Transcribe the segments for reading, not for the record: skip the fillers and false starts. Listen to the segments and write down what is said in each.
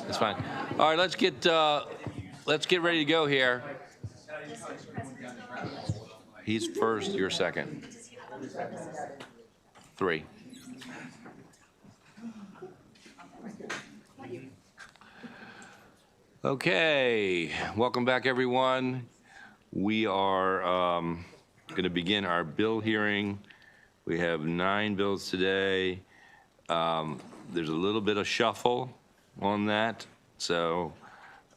It's fine. All right, let's get ready to go here. He's first, you're second. 3. Okay, welcome back, everyone. We are going to begin our bill hearing. We have 9 bills today. There's a little bit of shuffle on that, so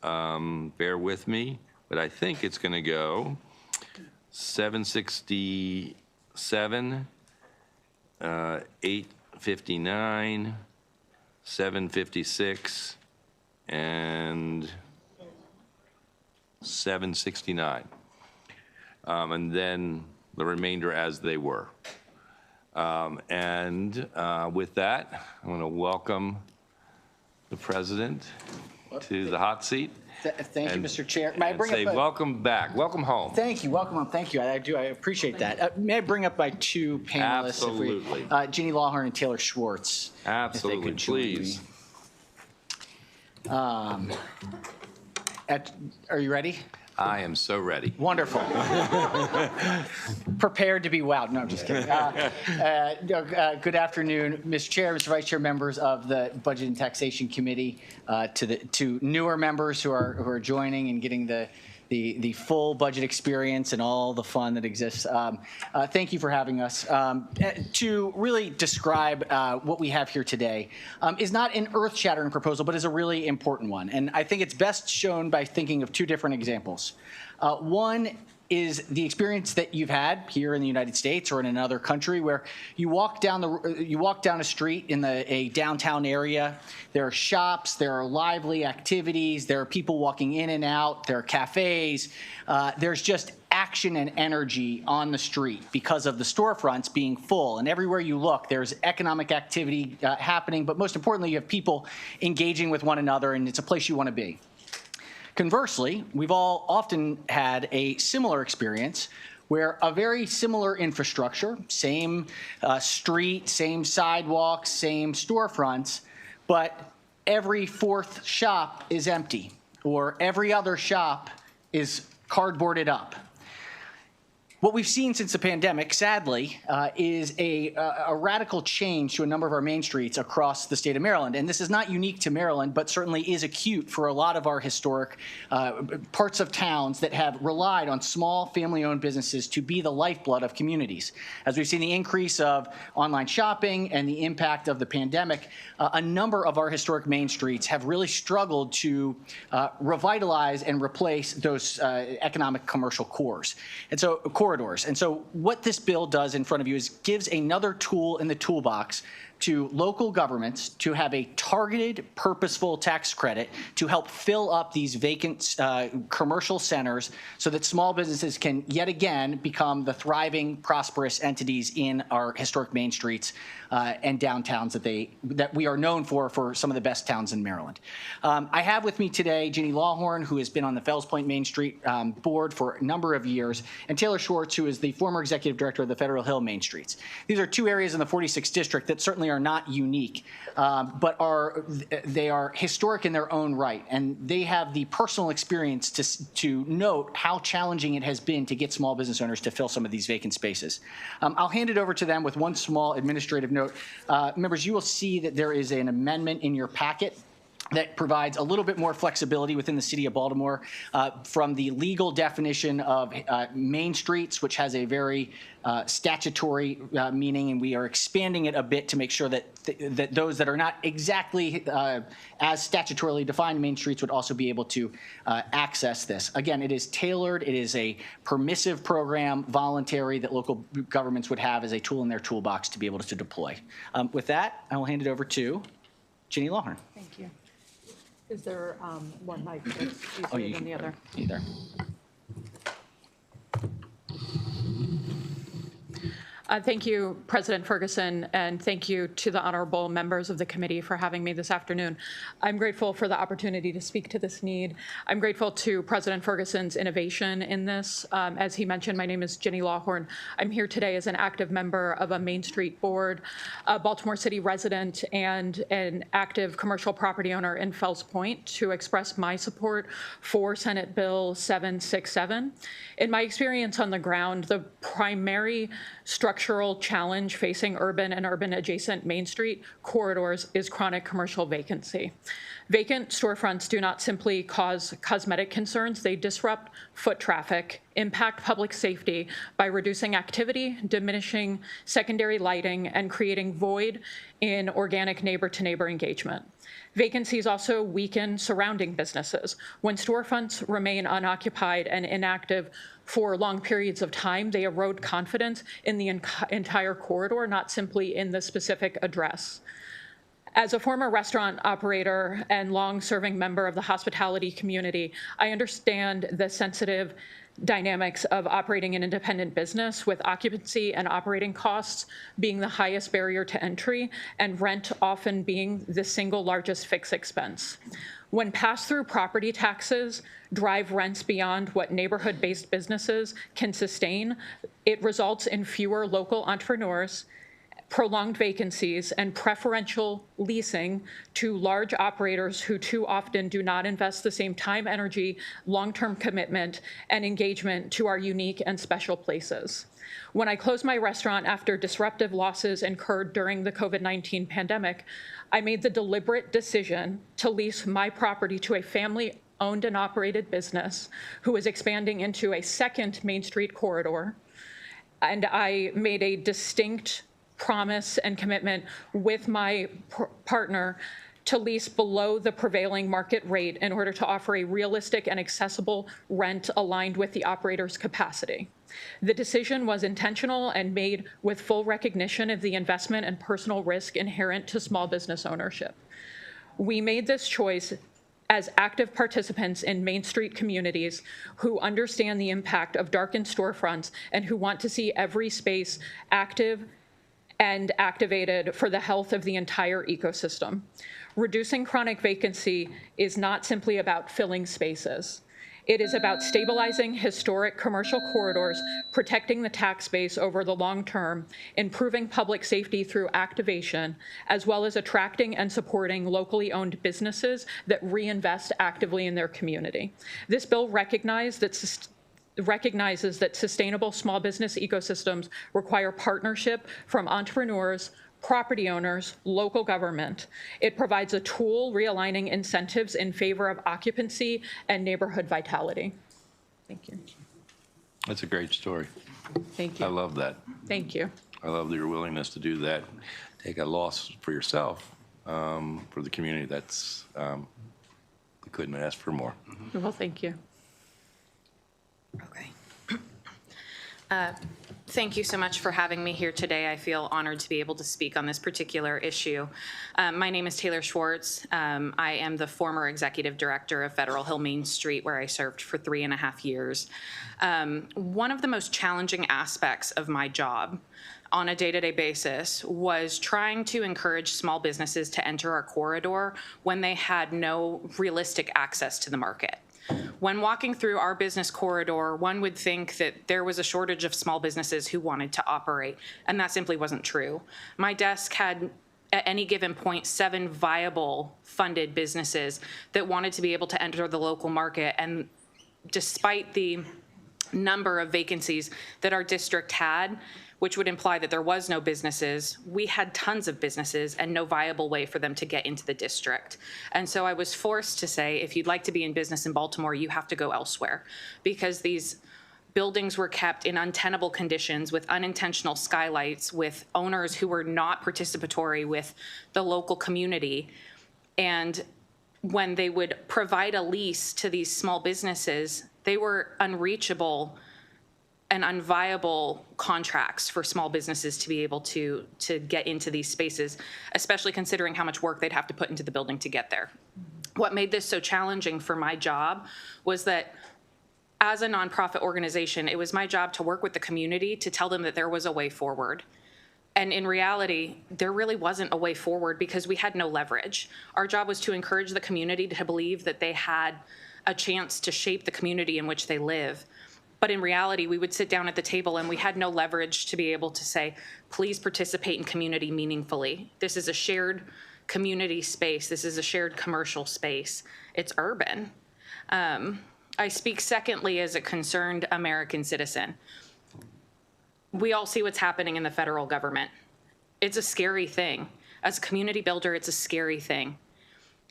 bear with me. But I think it's going to go 767, 859, 756, and 769. And then the remainder as they were. With that, I want to welcome the president to the hot seat. Thank you, Mr. Chair. May I bring say up welcome back, welcome home. Thank you, welcome home. Thank you. I appreciate that. May I bring up my 2 panelists? Absolutely. Jeannie Lawhorn and Taylor Schwartz. Absolutely, please. Are you ready? I am so ready. Wonderful. Prepared to be wowed. No, I'm just kidding. Good afternoon, Mr. Chair, Mr. Vice Chair, members of the Budget and Taxation Committee, to newer members who are joining and getting the full budget experience and all the fun that exists. Thank you for having us. To really describe what we have here today is not an earth-shattering proposal, but is a really important one. And I think it's best shown by thinking of 2 different examples. One is the experience that you've had here in the United States or in another country where you walk down a street in a downtown area. There are shops, there are lively activities, there are people walking in and out, there are cafes. There's just action and energy on the street because of the storefronts being full. And everywhere you look, there's economic activity happening, but most importantly, you have people engaging with one another, and it's a place you want to be. Conversely, we've all often had a similar experience where a very similar infrastructure, same street, same sidewalks, same storefronts, but every 4th shop is empty, or every other shop is cardboarded up. What we've seen since the pandemic, sadly, is a radical change to a number of our main streets across the state of Maryland. And this is not unique to Maryland, but certainly is acute for a lot of our historic parts of towns that have relied on small family-owned businesses to be the lifeblood of communities. As we've seen the increase of online shopping and the impact of the pandemic, a number of our historic main streets have really struggled to revitalize and replace those economic commercial corridors. And so what this bill does in front of you is gives another tool in the toolbox to local governments to have a targeted, purposeful tax credit to help fill up these vacant commercial centers so that small businesses can yet again become the thriving, prosperous entities in our historic main streets and downtowns that we are known for some of the best towns in Maryland. I have with me today Jeannie Lawhorn, who has been on the Fells Point Main Street board for a number of years, and Taylor Schwartz, who is the former executive director of the Federal Hill Main Streets. These are 2 areas in the 46th district that certainly are not unique, but they are historic in their own right, and they have the personal experience to note how challenging it has been to get small business owners to fill some of these vacant spaces. I'll hand it over to them with one small administrative note. Members, you will see that there is an amendment in your packet that provides a little bit more flexibility within the city of Baltimore from the legal definition of main streets, which has a very statutory meaning, and we are expanding it a bit to make sure that that those that are not exactly as statutorily defined main streets would also be able to access this. Again, it is tailored. It is a permissive program, voluntary, that local governments would have as a tool in their toolbox to be able to deploy. With that, I will hand it over to Jeannie Lawhorn. Thank you. Is there one mic that's easier than the other? Either. Thank you, President Ferguson, and thank you to the honorable members of the committee for having me this afternoon. I'm grateful for the opportunity to speak to this need. I'm grateful to President Ferguson's innovation in this. As he mentioned, my name is Jenny Lawhorn. I'm here today as an active member of a Main Street board, a Baltimore City resident, and an active commercial property owner in Fells Point to express my support for Senate Bill 767. In my experience on the ground, the primary structural challenge facing urban and urban adjacent Main Street corridors is chronic commercial vacancy. Vacant storefronts do not simply cause cosmetic concerns, they disrupt foot traffic, impact public safety by reducing activity, diminishing secondary lighting, and creating void in organic neighbor-to-neighbor engagement. Vacancies also weaken surrounding businesses. When storefronts remain unoccupied and inactive for long periods of time, they erode confidence in the entire corridor, not simply in the specific address. As a former restaurant operator and long-serving member of the hospitality community, I understand the sensitive dynamics of operating an independent business, with occupancy and operating costs being the highest barrier to entry and rent often being the single largest fixed expense. When pass-through property taxes drive rents beyond what neighborhood-based businesses can sustain, it results in fewer local entrepreneurs, prolonged vacancies, and preferential leasing to large operators who too often do not invest the same time, energy, long-term commitment, and engagement to our unique and special places. When I closed my restaurant after disruptive losses incurred during the COVID-19 pandemic, I made the deliberate decision to lease my property to a family-owned and operated business who is expanding into a second Main Street corridor. And I made a distinct promise and commitment with my partner to lease below the prevailing market rate in order to offer a realistic and accessible rent aligned with the operator's capacity. The decision was intentional and made with full recognition of the investment and personal risk inherent to small business ownership. We made this choice as active participants in Main Street communities who understand the impact of darkened storefronts and who want to see every space active and activated for the health of the entire ecosystem. Reducing chronic vacancy is not simply about filling spaces. It is about stabilizing historic commercial corridors, protecting the tax base over the long term, improving public safety through activation, as well as attracting and supporting locally owned businesses that reinvest actively in their community. This bill recognizes that sustainable small business ecosystems require partnership from entrepreneurs, property owners, local government. It provides a tool realigning incentives in favor of occupancy and neighborhood vitality. Thank you. That's a great story. Thank you. I love that. Thank you. I love your willingness to do that. Take a loss for yourself, for the community. That's, we couldn't ask for more. Well, thank you. Okay. Thank you so much for having me here today. I feel honored to be able to speak on this particular issue. My name is Taylor Schwartz. I am the former executive director of Federal Hill Main Street, where I served for 3.5 years. One of the most challenging aspects of my job on a day-to-day basis was trying to encourage small businesses to enter our corridor when they had no realistic access to the market. When walking through our business corridor, one would think that there was a shortage of small businesses who wanted to operate, and that simply wasn't true. My desk had, at any given point, 7 viable funded businesses that wanted to be able to enter the local market, and despite the number of vacancies that our district had, which would imply that there was no businesses, we had tons of businesses and no viable way for them to get into the district. And so I was forced to say, if you'd like to be in business in Baltimore, you have to go elsewhere, because these buildings were kept in untenable conditions with unintentional skylights, with owners who were not participatory with the local community. And when they would provide a lease to these small businesses, they were unreachable and unviable contracts for small businesses to be able to get into these spaces, especially considering how much work they'd have to put into the building to get there. What made this so challenging for my job was that as a nonprofit organization, it was my job to work with the community to tell them that there was a way forward. And in reality, there really wasn't a way forward because we had no leverage. Our job was to encourage the community to believe that they had a chance to shape the community in which they live. But in reality, we would sit down at the table and we had no leverage to be able to say, please participate in community meaningfully. This is a shared community space. This is a shared commercial space. It's urban. I speak secondly as a concerned American citizen. We all see what's happening in the federal government. It's a scary thing. As a community builder, it's a scary thing.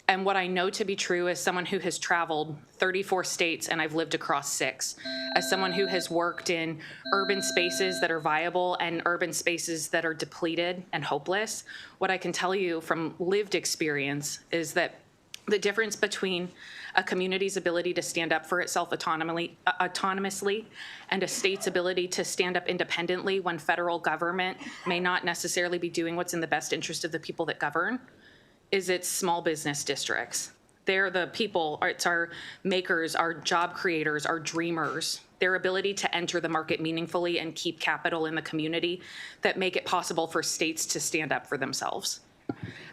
And what I know to be true as someone who has traveled 34 states and I've lived across 6, as someone who has worked in urban spaces that are viable and urban spaces that are depleted and hopeless, what I can tell you from lived experience is that the difference between a community's ability to stand up for itself autonomously and a state's ability to stand up independently when federal government may not necessarily be doing what's in the best interest of the people that govern is its small business districts. They're the people, it's our makers, our job creators, our dreamers, their ability to enter the market meaningfully and keep capital in the community that make it possible for states to stand up for themselves.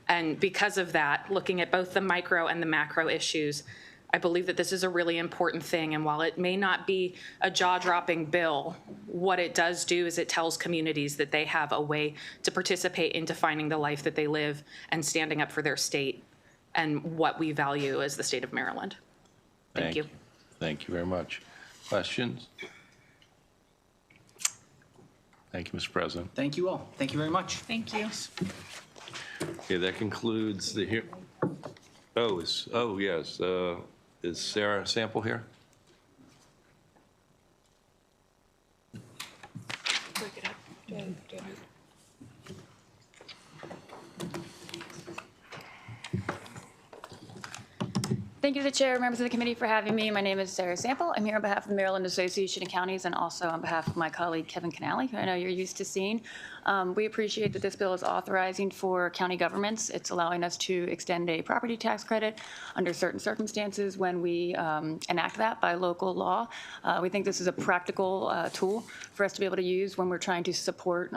And because of that, looking at both the micro and the macro issues, I believe that this is a really important thing. And while it may not be a jaw-dropping bill, what it does do is it tells communities that they have a way to participate in defining the life that they live and standing up for their state and what we value as the state of Maryland. Thank you. Thank you very much. Questions? Thank you, Mr. President. Thank you all. Thank you very much. Thank you. Okay, that concludes the hearing. Oh, yes. Is Sarah Sample here? Thank you to the chair, members of the committee for having me. My name is Sarah Sample. I'm here on behalf of the Maryland Association of Counties and also on behalf of my colleague Kevin Canale, who I know you're used to seeing. We appreciate that this bill is authorizing for county governments. It's allowing us to extend a property tax credit under certain circumstances when we enact that by local law. We think this is a practical tool for us to be able to use when we're trying to support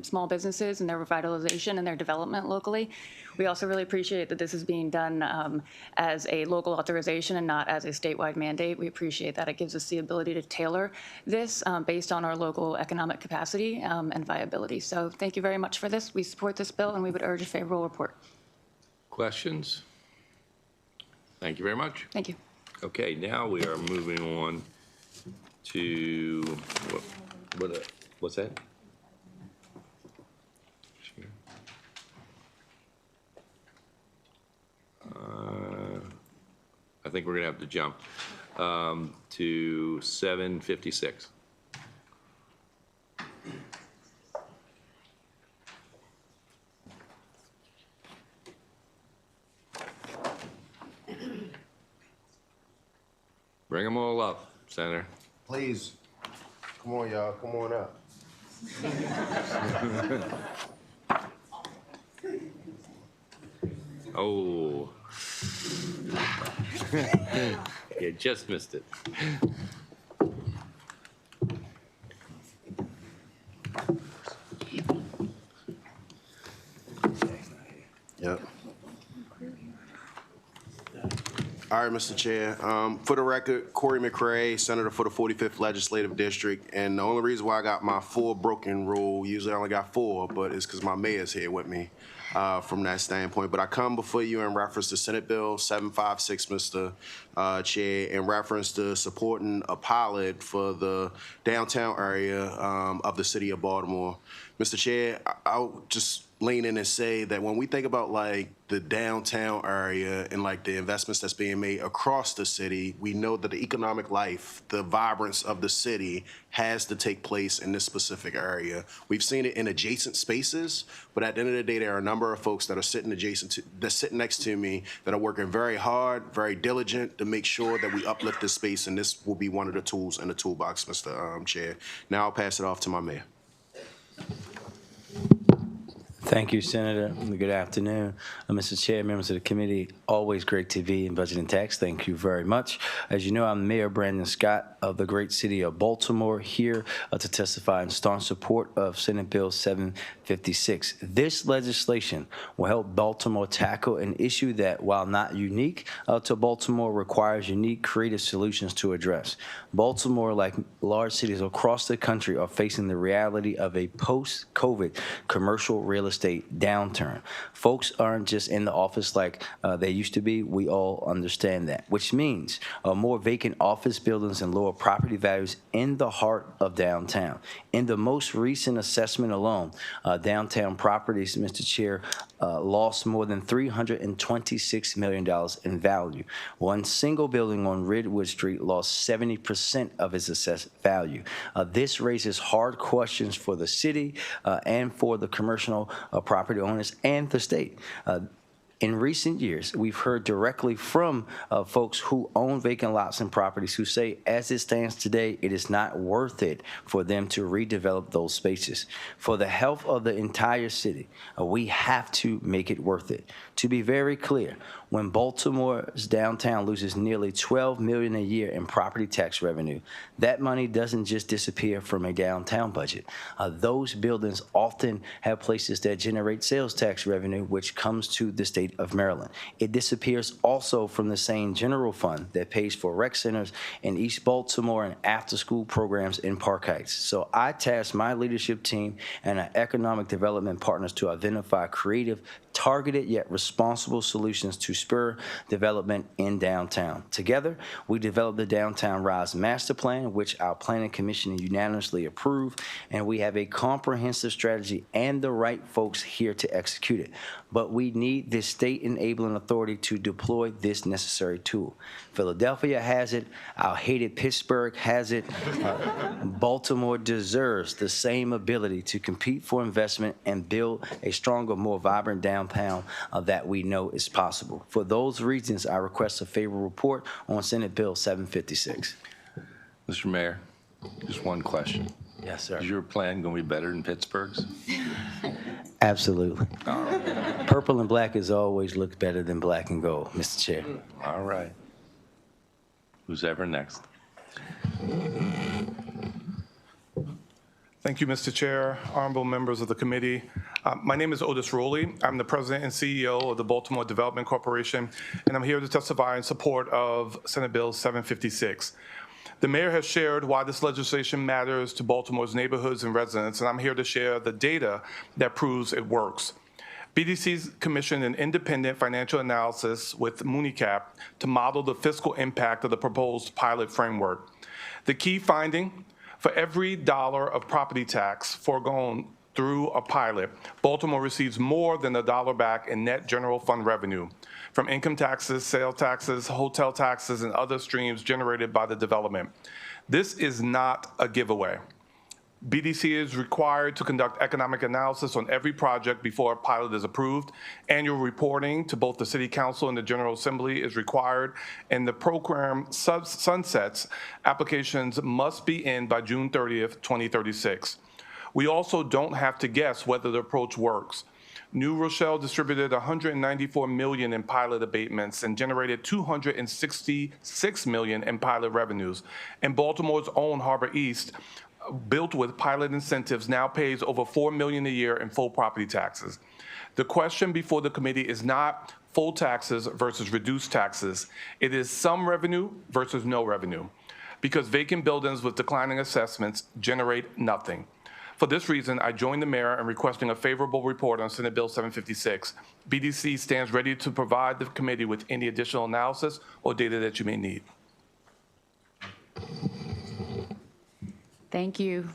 small businesses and their revitalization and their development locally. We also really appreciate that this is being done as a local authorization and not as a statewide mandate. We appreciate that. It gives us the ability to tailor this based on our local economic capacity and viability. So thank you very much for this. We support this bill and we would urge a favorable report. Questions? Thank you very much. Thank you. Okay, now we are moving on to, what's that? I think we're going to have to jump to 756. Bring them all up, Senator. Please, come on, y'all, come on up. Oh. You just missed it. Yep. All right, Mr. Chair. For the record, Corey McRae, Senator for the 45th Legislative District. And the only reason why I got my 4 broken rule, usually I only got 4, but it's because my mayor's here with me from that standpoint. But I come before you in reference to Senate Bill 756, Mr. Chair, in reference to supporting a pilot for the downtown area of the city of Baltimore. Mr. Chair, I'll just lean in and say that when we think about like the downtown area and like the investments that's being made across the city, we know that the economic life, the vibrance of the city has to take place in this specific area. We've seen it in adjacent spaces, but at the end of the day, there are a number of folks that are sitting next to me that are working very hard, very diligent to make sure that we uplift this space, and this will be one of the tools in the toolbox, Mr. Chair. Now I'll pass it off to my mayor. Thank you, Senator. Good afternoon. Mr. Chair, members of the committee, always great to be in Budget and Tax. Thank you very much. As you know, I'm Mayor Brandon Scott of the great city of Baltimore, here to testify in staunch support of Senate Bill 756. This legislation will help Baltimore tackle an issue that, while not unique to Baltimore, requires unique, creative solutions to address. Baltimore, like large cities across the country, are facing the reality of a post-COVID commercial real estate downturn. Folks aren't just in the office like they used to be. We all understand that, which means more vacant office buildings and lower property values in the heart of downtown. In the most recent assessment alone, downtown properties, Mr. Chair, lost more than $326 million in value. One single building on Redwood Street lost 70% of its assessed value. This raises hard questions for the city and for the commercial property owners and the state. In recent years, we've heard directly from folks who own vacant lots and properties who say, as it stands today, it is not worth it for them to redevelop those spaces. For the health of the entire city, we have to make it worth it. To be very clear, when Baltimore's downtown loses nearly $12 million a year in property tax revenue, that money doesn't just disappear from a downtown budget. Those buildings often have places that generate sales tax revenue, which comes to the state of Maryland. It disappears also from the same general fund that pays for rec centers in East Baltimore and after-school programs in Park Heights. So I tasked my leadership team and our economic development partners to identify creative, targeted yet responsible solutions to spur development in downtown. Together, we developed the Downtown Rise Master Plan, which our Planning Commission unanimously approved, and we have a comprehensive strategy and the right folks here to execute it. But we need this state enabling authority to deploy this necessary tool. Philadelphia has it. Our hated Pittsburgh has it. Baltimore deserves the same ability to compete for investment and build a stronger, more vibrant downtown that we know is possible. For those reasons, I request a favorable report on Senate Bill 756. Mr. Mayor, just one question. Yes, sir. Is your plan going to be better than Pittsburgh's? Absolutely. Purple and black has always looked better than black and gold, Mr. Chair. All right. Who's ever next? Thank you, Mr. Chair, honorable members of the committee. My name is Otis Rowley. I'm the president and CEO of the Baltimore Development Corporation, and I'm here to testify in support of Senate Bill 756. The mayor has shared why this legislation matters to Baltimore's neighborhoods and residents, and I'm here to share the data that proves it works. BDC's commissioned an independent financial analysis with MuniCap to model the fiscal impact of the proposed pilot framework. The key finding: for every dollar of property tax foregone through a pilot, Baltimore receives more than $1 back in net general fund revenue from income taxes, sales taxes, hotel taxes, and other streams generated by the development. This is not a giveaway. BDC is required to conduct economic analysis on every project before a pilot is approved. Annual reporting to both the City Council and the General Assembly is required, and the program sunsets. Applications must be in by June 30th, 2036. We also don't have to guess whether the approach works. New Rochelle distributed $194 million in pilot abatements and generated $266 million in pilot revenues. And Baltimore's own Harbor East, built with pilot incentives, now pays over $4 million a year in full property taxes. The question before the committee is not full taxes versus reduced taxes. It is some revenue versus no revenue, because vacant buildings with declining assessments generate nothing. For this reason, I join the mayor in requesting a favorable report on Senate Bill 756. BDC stands ready to provide the committee with any additional analysis or data that you may need. Thank you,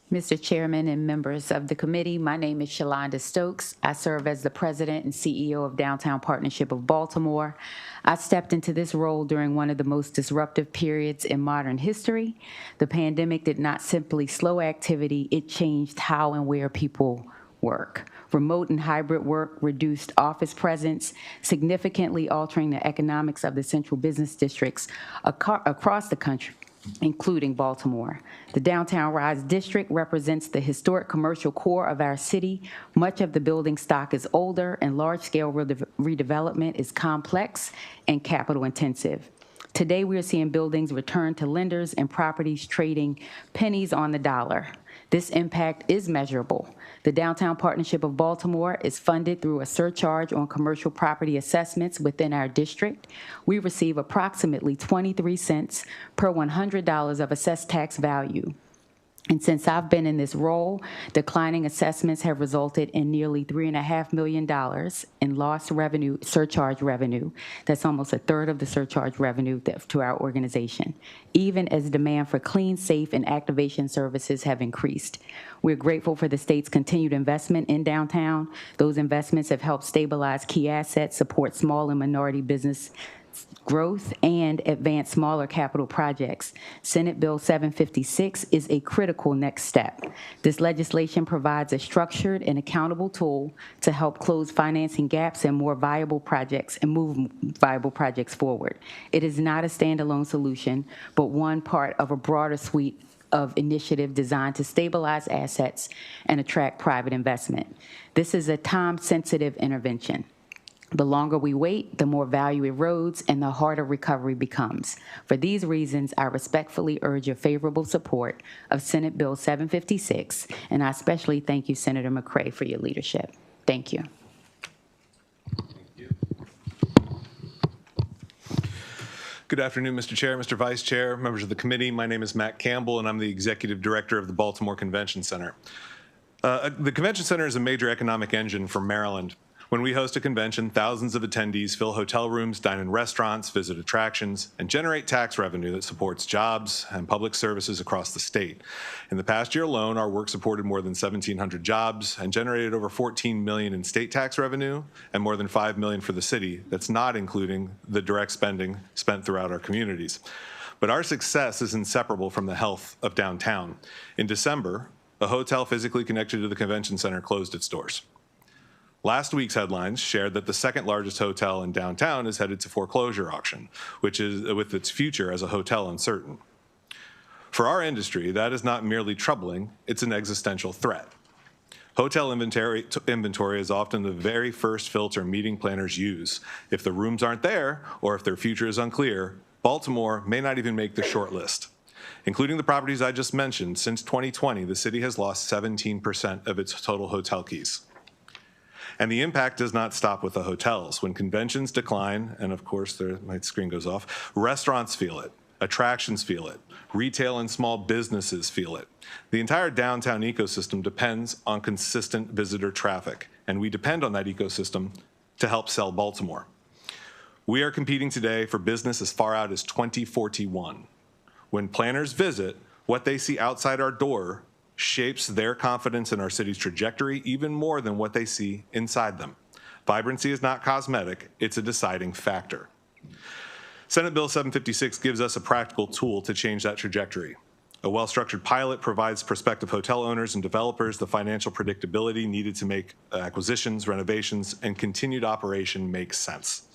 Mr. Chairman and members of the committee. My name is Shalonda Stokes. I serve as the president and CEO of Downtown Partnership of Baltimore. I stepped into this role during one of the most disruptive periods in modern history. The pandemic did not simply slow activity, it changed how and where people work. Remote and hybrid work reduced office presence, significantly altering the economics of the central business districts across the country. including Baltimore. The Downtown Rise District represents the historic commercial core of our city. Much of the building stock is older, and large-scale redevelopment is complex and capital-intensive. Today, we are seeing buildings return to lenders and properties trading pennies on the dollar. This impact is measurable. The Downtown Partnership of Baltimore is funded through a surcharge on commercial property assessments within our district. We receive approximately 23 cents per $100 of assessed tax value. And since I've been in this role, declining assessments have resulted in nearly $3.5 million in lost revenue, surcharge revenue. That's almost a third of the surcharge revenue to our organization, even as demand for clean, safe, and activation services have increased. We're grateful for the state's continued investment in downtown. Those investments have helped stabilize key assets, support small and minority business growth, and advance smaller capital projects. Senate Bill 756 is a critical next step. This legislation provides a structured and accountable tool to help close financing gaps and more viable projects and move viable projects forward. It is not a standalone solution, but one part of a broader suite of initiative designed to stabilize assets and attract private investment. This is a time-sensitive intervention. The longer we wait, the more value erodes and the harder recovery becomes. For these reasons, I respectfully urge your favorable support of Senate Bill 756, and I especially thank you, Senator McCray, for your leadership. Thank you. Good afternoon, Mr. Chair, Mr. Vice Chair, members of the committee. My name is Matt Campbell, and I'm the Executive Director of the Baltimore Convention Center. The Convention Center is a major economic engine for Maryland. When we host a convention, thousands of attendees fill hotel rooms, dine in restaurants, visit attractions, and generate tax revenue that supports jobs and public services across the state. In the past year alone, our work supported more than 1,700 jobs and generated over $14 million in state tax revenue and more than $5 million for the city. That's not including the direct spending spent throughout our communities. But our success is inseparable from the health of downtown. In December, a hotel physically connected to the convention center closed its doors. Last week's headlines shared that the second largest hotel in downtown is headed to foreclosure auction, which is with its future as a hotel uncertain. For our industry, that is not merely troubling, it's an existential threat. Hotel inventory is often the very first filter meeting planners use. If the rooms aren't there, or if their future is unclear, Baltimore may not even make the short list. Including the properties I just mentioned, since 2020, the city has lost 17% of its total hotel keys. And the impact does not stop with the hotels. When conventions decline, and of course my screen goes off, restaurants feel it, attractions feel it, retail and small businesses feel it. The entire downtown ecosystem depends on consistent visitor traffic, and we depend on that ecosystem to help sell Baltimore. We are competing today for business as far out as 2041. When planners visit, what they see outside our door shapes their confidence in our city's trajectory even more than what they see inside them. Vibrancy is not cosmetic, it's a deciding factor. Senate Bill 756 gives us a practical tool to change that trajectory. A well-structured pilot provides prospective hotel owners and developers the financial predictability needed to make acquisitions, renovations, and continued operation make sense.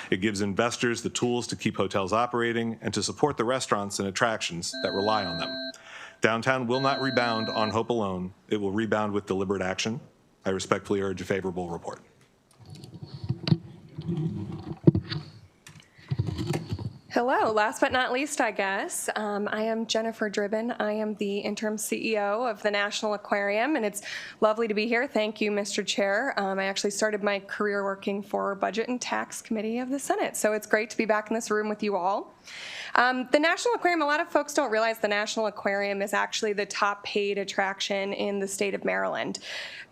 It gives investors the tools to keep hotels operating and to support the restaurants and attractions that rely on them. Downtown will not rebound on hope alone. It will rebound with deliberate action. I respectfully urge a favorable report. Hello, last but not least, I guess. I am Jennifer Dribbin. I am the interim CEO of the National Aquarium, and it's lovely to be here. Thank you, Mr. Chair. I actually started my career working for Budget and Tax Committee of the Senate, so it's great to be back in this room with you all. The National Aquarium, a lot of folks don't realize the National Aquarium is actually the top paid attraction in the state of Maryland.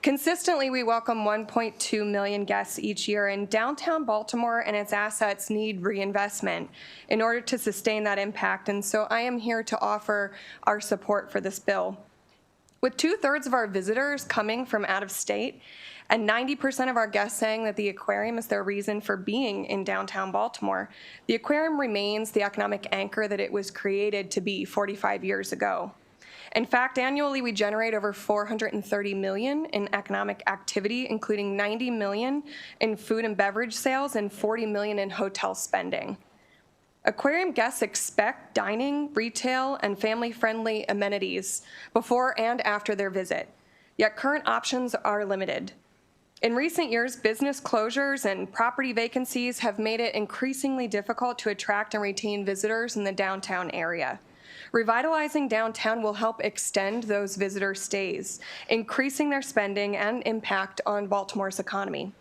Consistently, we welcome 1.2 million guests each year, and downtown Baltimore and its assets need reinvestment in order to sustain that impact, and so I am here to offer our support for this bill. With 2/3 of our visitors coming from out of state, and 90% of our guests saying that the aquarium is their reason for being in downtown Baltimore, the aquarium remains the economic anchor that it was created to be 45 years ago. In fact, annually we generate over $430 million in economic activity, including $90 million in food and beverage sales and $40 million in hotel spending. Aquarium guests expect dining, retail, and family-friendly amenities before and after their visit, yet current options are limited. In recent years, business closures and property vacancies have made it increasingly difficult to attract and retain visitors in the downtown area. Revitalizing downtown will help extend those visitor stays, increasing their spending and impact on Baltimore's economy.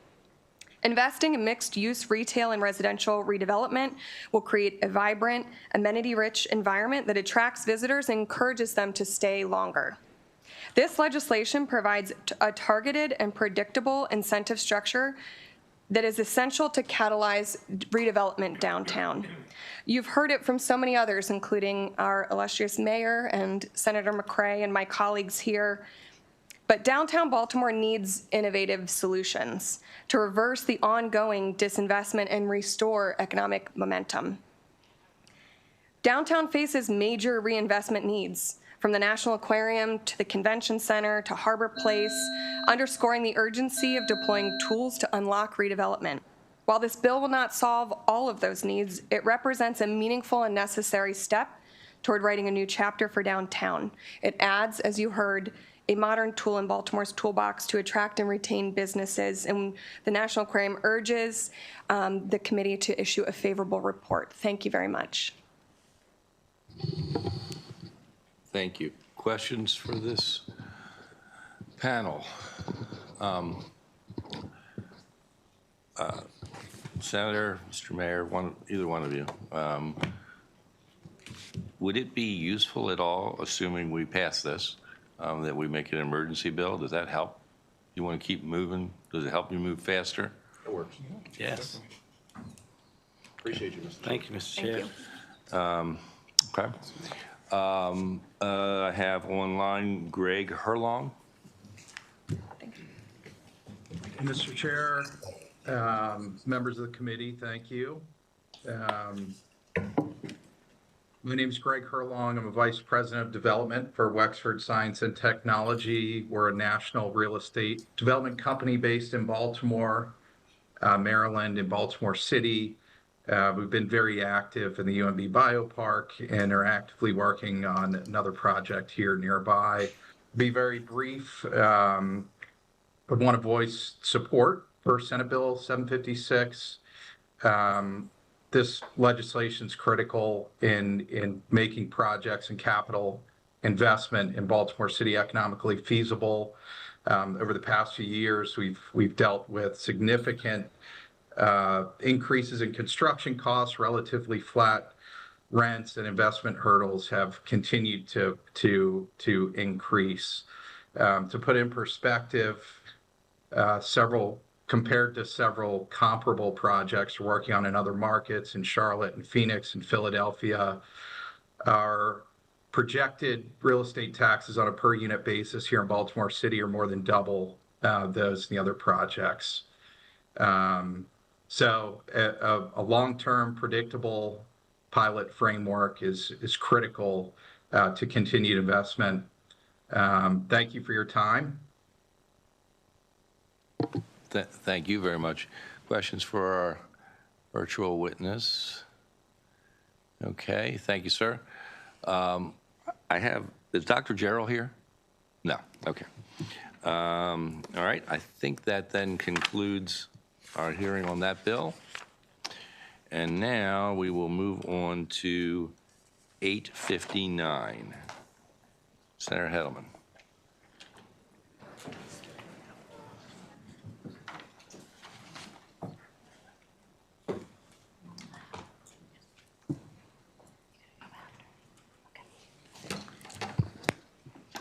Investing in mixed-use retail and residential redevelopment will create a vibrant, amenity-rich environment that attracts visitors and encourages them to stay longer. This legislation provides a targeted and predictable incentive structure that is essential to catalyze redevelopment downtown. You've heard it from so many others, including our illustrious mayor and Senator McCray and my colleagues here. But downtown Baltimore needs innovative solutions to reverse the ongoing disinvestment and restore economic momentum. Downtown faces major reinvestment needs, from the National Aquarium to the Convention Center to Harbor Place, underscoring the urgency of deploying tools to unlock redevelopment. While this bill will not solve all of those needs, it represents a meaningful and necessary step toward writing a new chapter for downtown. It adds, as you heard, a modern tool in Baltimore's toolbox to attract and retain businesses, and the National Aquarium urges the committee to issue a favorable report. Thank you very much. Thank you. Questions for this panel? Senator, Mr. Mayor, either one of you, would it be useful at all, assuming we pass this, that we make it an emergency bill? Does that help? You want to keep moving? Does it help you move faster? It works. Yes. Appreciate you, Mr. Thank you, Mr. Chair. Okay. I have online Greg Herlong. Mr. Chair, members of the committee, thank you. My name is Greg Herlong. I'm a Vice President of Development for Wexford Science and Technology. We're a national real estate development company based in Baltimore, Maryland, in Baltimore City. We've been very active in the UMB Biopark and are actively working on another project here nearby. Be very brief. I want to voice support for Senate Bill 756. This legislation is critical in making projects and capital investment in Baltimore City economically feasible. Over the past few years, we've dealt with significant increases in construction costs, relatively flat rents, and investment hurdles have continued to increase. To put in perspective, compared to several comparable projects we're working on in other markets in Charlotte and Phoenix and Philadelphia, our projected real estate taxes on a per unit basis here in Baltimore City are more than double those in the other projects. So a long-term predictable pilot framework is critical to continued investment. Thank you for your time. Thank you very much. Questions for our virtual witness? Okay, thank you, sir. Is Dr. Gerald here? No, okay. All right, I think that then concludes our hearing on that bill. And now we will move on to 859. Senator Hedelman.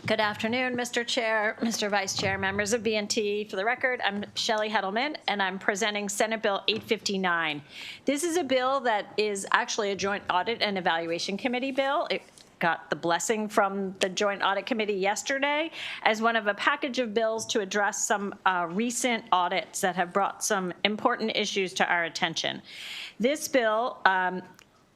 Good afternoon, Mr. Chair, Mr. Vice Chair, members of B&T. For the record, I'm Shelley Hedelman, and I'm presenting Senate Bill 859. This is a bill that is actually a Joint Audit and Evaluation Committee bill. It got the blessing from the Joint Audit Committee yesterday as one of a package of bills to address some recent audits that have brought some important issues to our attention. This bill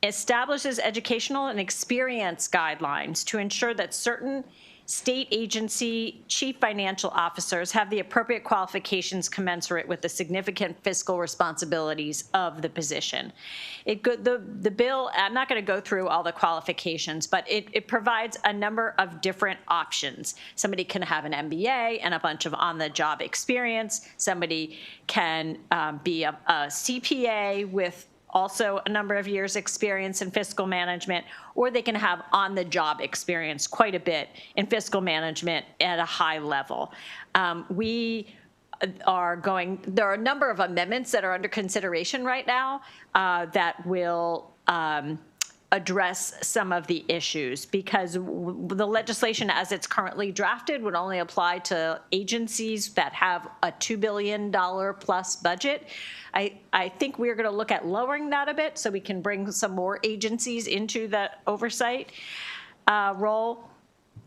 establishes educational and experience guidelines to ensure that certain state agency chief financial officers have the appropriate qualifications commensurate with the significant fiscal responsibilities of the position. The bill, I'm not going to go through all the qualifications, but it provides a number of different options. Somebody can have an MBA and a bunch of on-the-job experience. Somebody can be a CPA with also a number of years' experience in fiscal management, or they can have on-the-job experience quite a bit in fiscal management at a high level. There are a number of amendments that are under consideration right now that will address some of the issues, because the legislation as it's currently drafted would only apply to agencies that have a $2 billion plus budget. I think we're going to look at lowering that a bit so we can bring some more agencies into that oversight role.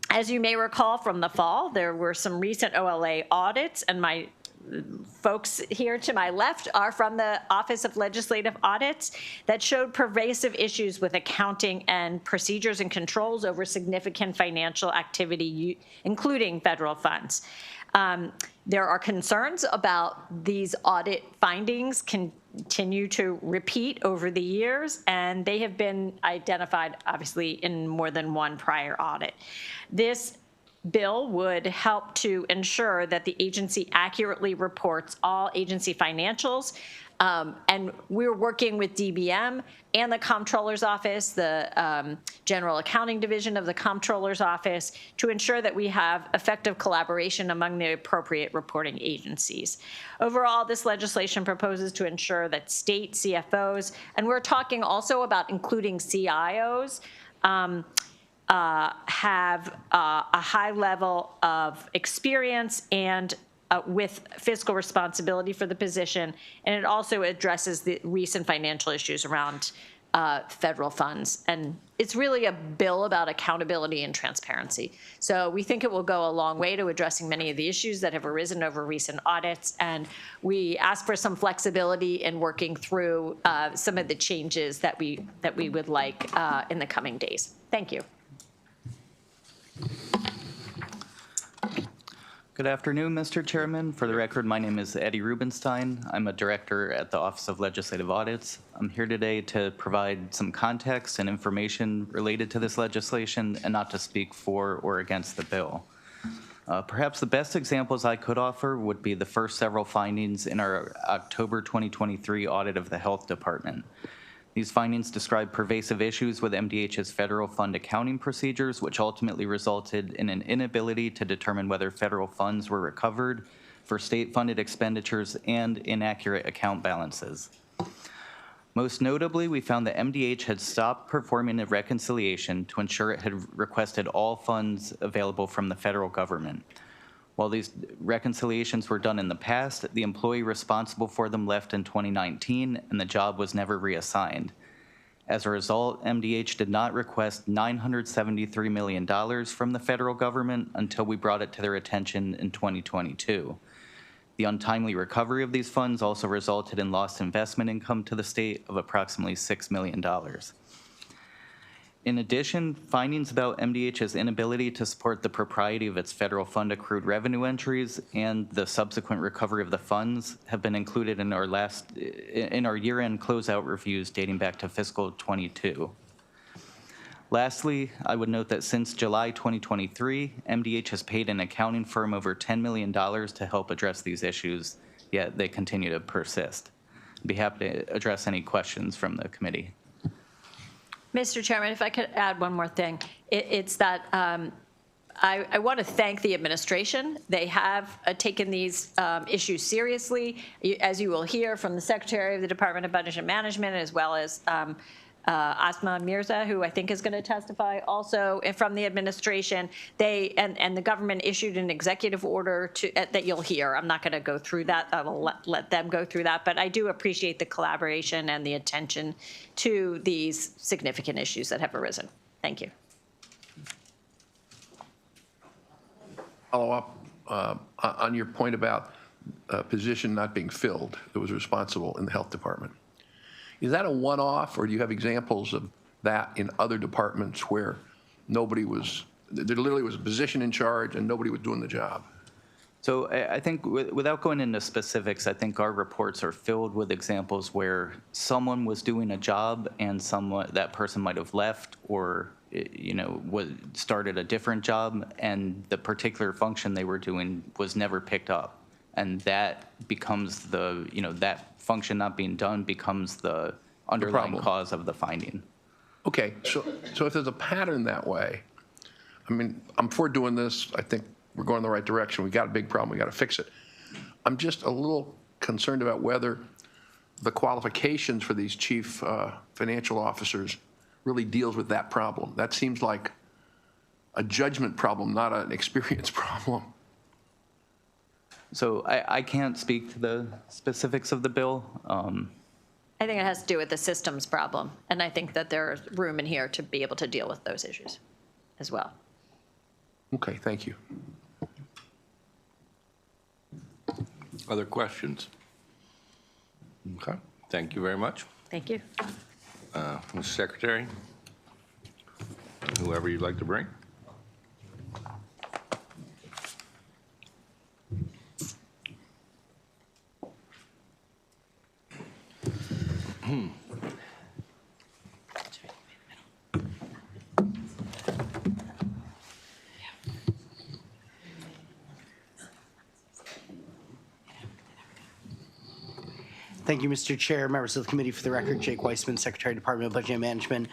As you may recall from the fall, there were some recent OLA audits, and my folks here to my left are from the Office of Legislative Audits that showed pervasive issues with accounting and procedures and controls over significant financial activity, including federal funds. There are concerns about these audit findings continue to repeat over the years, and they have been identified, obviously, in more than one prior audit. This bill would help to ensure that the agency accurately reports all agency financials. And we're working with DBM and the Comptroller's Office, the General Accounting Division of the Comptroller's Office, to ensure that we have effective collaboration among the appropriate reporting agencies. Overall, this legislation proposes to ensure that state CFOs, and we're talking also about including CIOs, have a high level of experience and with fiscal responsibility for the position, and it also addresses the recent financial issues around federal funds. And it's really a bill about accountability and transparency. So we think it will go a long way to addressing many of the issues that have arisen over recent audits, and we ask for some flexibility in working through some of the changes that we would like in the coming days. Thank you. Good afternoon, Mr. Chairman. For the record, my name is Eddie Rubenstein. I'm a director at the Office of Legislative Audits. I'm here today to provide some context and information related to this legislation and not to speak for or against the bill. Perhaps the best examples I could offer would be the first several findings in our October 2023 audit of the Health Department. These findings describe pervasive issues with MDH's federal fund accounting procedures, which ultimately resulted in an inability to determine whether federal funds were recovered for state-funded expenditures and inaccurate account balances. Most notably, we found that MDH had stopped performing a reconciliation to ensure it had requested all funds available from the federal government. While these reconciliations were done in the past, the employee responsible for them left in 2019, and the job was never reassigned. As a result, MDH did not request $973 million from the federal government until we brought it to their attention in 2022. The untimely recovery of these funds also resulted in lost investment income to the state of approximately $6 million. In addition, findings about MDH's inability to support the propriety of its federal fund accrued revenue entries and the subsequent recovery of the funds have been included in our year-end closeout reviews dating back to fiscal 22. Lastly, I would note that since July 2023, MDH has paid an accounting firm over $10 million to help address these issues, yet they continue to persist. I'd be happy to address any questions from the committee. Mr. Chairman, if I could add one more thing, it's that I want to thank the administration. They have taken these issues seriously, as you will hear from the Secretary of the Department of Budget and Management, as well as Asma Mirza, who I think is going to testify also from the administration. They and the government issued an executive order that you'll hear. I'm not going to go through that. I will let them go through that. But I do appreciate the collaboration and the attention to these significant issues that have arisen. Thank you. Follow up on your point about a position not being filled that was responsible in the health department. Is that a one-off, or do you have examples of that in other departments where nobody was there literally was a position in charge and nobody was doing the job. So I think without going into specifics, I think our reports are filled with examples where someone was doing a job and that person might have left or started a different job, and the particular function they were doing was never picked up, and that becomes that function not being done becomes the underlying cause of the finding. Okay, so if there's a pattern that way, I mean, I'm for doing this. I think we're going in the right direction. We got a big problem. We got to fix it. I'm just a little concerned about whether the qualifications for these chief financial officers really deals with that problem. That seems like a judgment problem, not an experience problem. So I can't speak to the specifics of the bill. I think it has to do with the systems problem, and I think that there's room in here to be able to deal with those issues as well. Okay, thank you. Other questions? Okay, thank you very much. Thank you. Mr. Secretary, whoever you'd like to bring. Thank you, Mr. Chair, members of the committee. For the record, Jake Weissman, Secretary, Department of Budget and Management.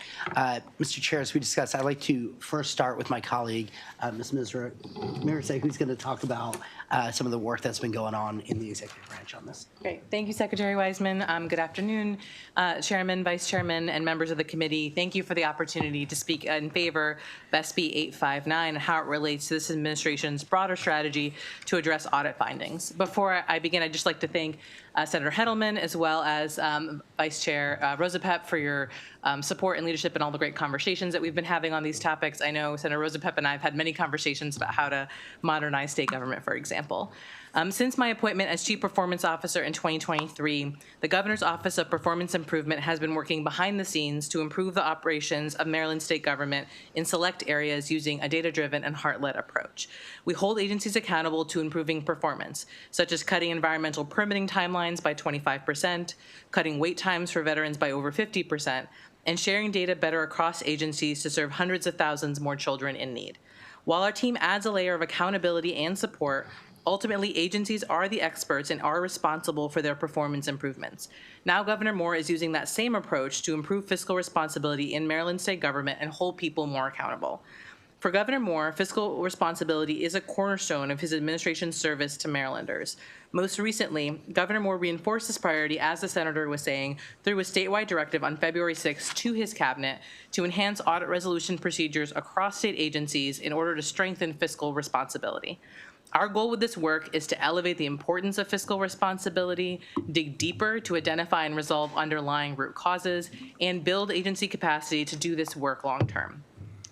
Mr. Chair, as we discussed, I'd like to first start with my colleague, Ms. Mirzay, who's going to talk about some of the work that's been going on in the executive branch on this. Great. Thank you, Secretary Wiseman. Good afternoon, Chairman, Vice Chairman, and members of the committee. Thank you for the opportunity to speak in favor of SB 859 and how it relates to this administration's broader strategy to address audit findings. Before I begin, I'd just like to thank Senator Hedelman, as well as Vice Chair Rosapep, for your support and leadership and all the great conversations that we've been having on these topics. I know Senator Rosapep and I have had many conversations about how to modernize state government, for example. Since my appointment as Chief Performance Officer in 2023, the Governor's Office of Performance Improvement has been working behind the scenes to improve the operations of Maryland state government in select areas using a data-driven and heart-led approach. We hold agencies accountable to improving performance, such as cutting environmental permitting timelines by 25%, cutting wait times for veterans by over 50%, and sharing data better across agencies to serve hundreds of thousands more children in need. While our team adds a layer of accountability and support, ultimately, agencies are the experts and are responsible for their performance improvements. Now, Governor Moore is using that same approach to improve fiscal responsibility in Maryland state government and hold people more accountable. For Governor Moore, fiscal responsibility is a cornerstone of his administration's service to Marylanders. Most recently, Governor Moore reinforced this priority, as the senator was saying, through a statewide directive on February 6 to his cabinet to enhance audit resolution procedures across state agencies in order to strengthen fiscal responsibility. Our goal with this work is to elevate the importance of fiscal responsibility, dig deeper to identify and resolve underlying root causes, and build agency capacity to do this work long term.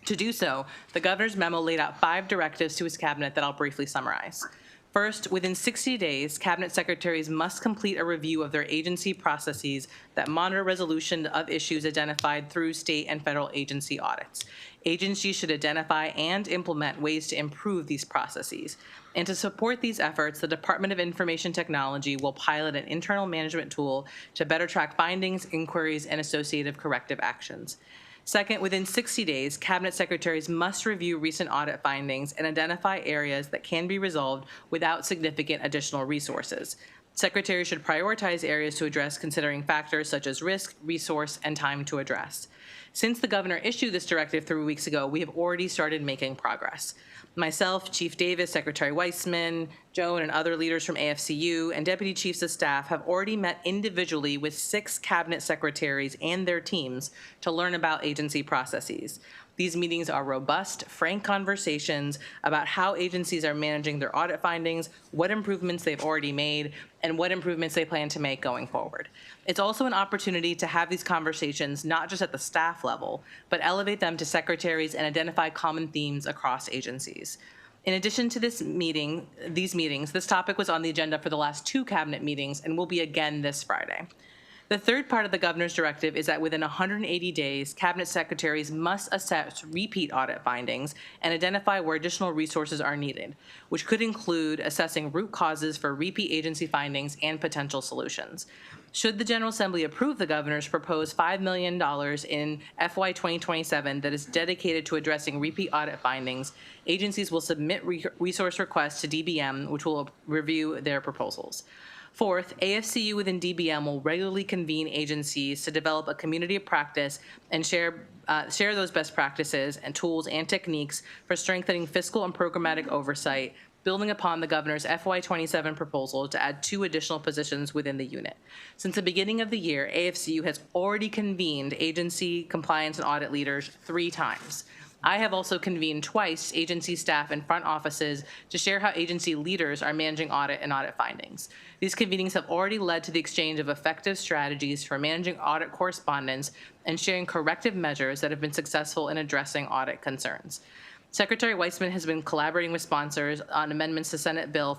To do so, the governor's memo laid out 5 directives to his cabinet that I'll briefly summarize. First, within 60 days, cabinet secretaries must complete a review of their agency processes that monitor resolution of issues identified through state and federal agency audits. Agencies should identify and implement ways to improve these processes. And to support these efforts, the Department of Information Technology will pilot an internal management tool to better track findings, inquiries, and associated corrective actions. Second, within 60 days, cabinet secretaries must review recent audit findings and identify areas that can be resolved without significant additional resources. Secretaries should prioritize areas to address considering factors such as risk, resource, and time to address. Since the governor issued this directive 3 weeks ago, we have already started making progress. Myself, Chief Davis, Secretary Weissman, Joan, and other leaders from AFCU and deputy chiefs of staff have already met individually with 6 cabinet secretaries and their teams to learn about agency processes. These meetings are robust, frank conversations about how agencies are managing their audit findings, what improvements they've already made, and what improvements they plan to make going forward. It's also an opportunity to have these conversations not just at the staff level, but elevate them to secretaries and identify common themes across agencies. In addition to these meetings, this topic was on the agenda for the last 2 cabinet meetings and will be again this Friday. The third part of the governor's directive is that within 180 days, cabinet secretaries must assess repeat audit findings and identify where additional resources are needed, which could include assessing root causes for repeat agency findings and potential solutions. Should the General Assembly approve the governor's proposed $5 million in FY 2027 that is dedicated to addressing repeat audit findings, agencies will submit resource requests to DBM, which will review their proposals. Fourth, AFCU within DBM will regularly convene agencies to develop a community of practice and share those best practices and tools and techniques for strengthening fiscal and programmatic oversight, building upon the governor's FY 27 proposal to add 2 additional positions within the unit. Since the beginning of the year, AFCU has already convened agency compliance and audit leaders 3 times. I have also convened twice agency staff and front offices to share how agency leaders are managing audit and audit findings. These convenings have already led to the exchange of effective strategies for managing audit correspondence and sharing corrective measures that have been successful in addressing audit concerns. Secretary Weissman has been collaborating with sponsors on amendments to Senate Bill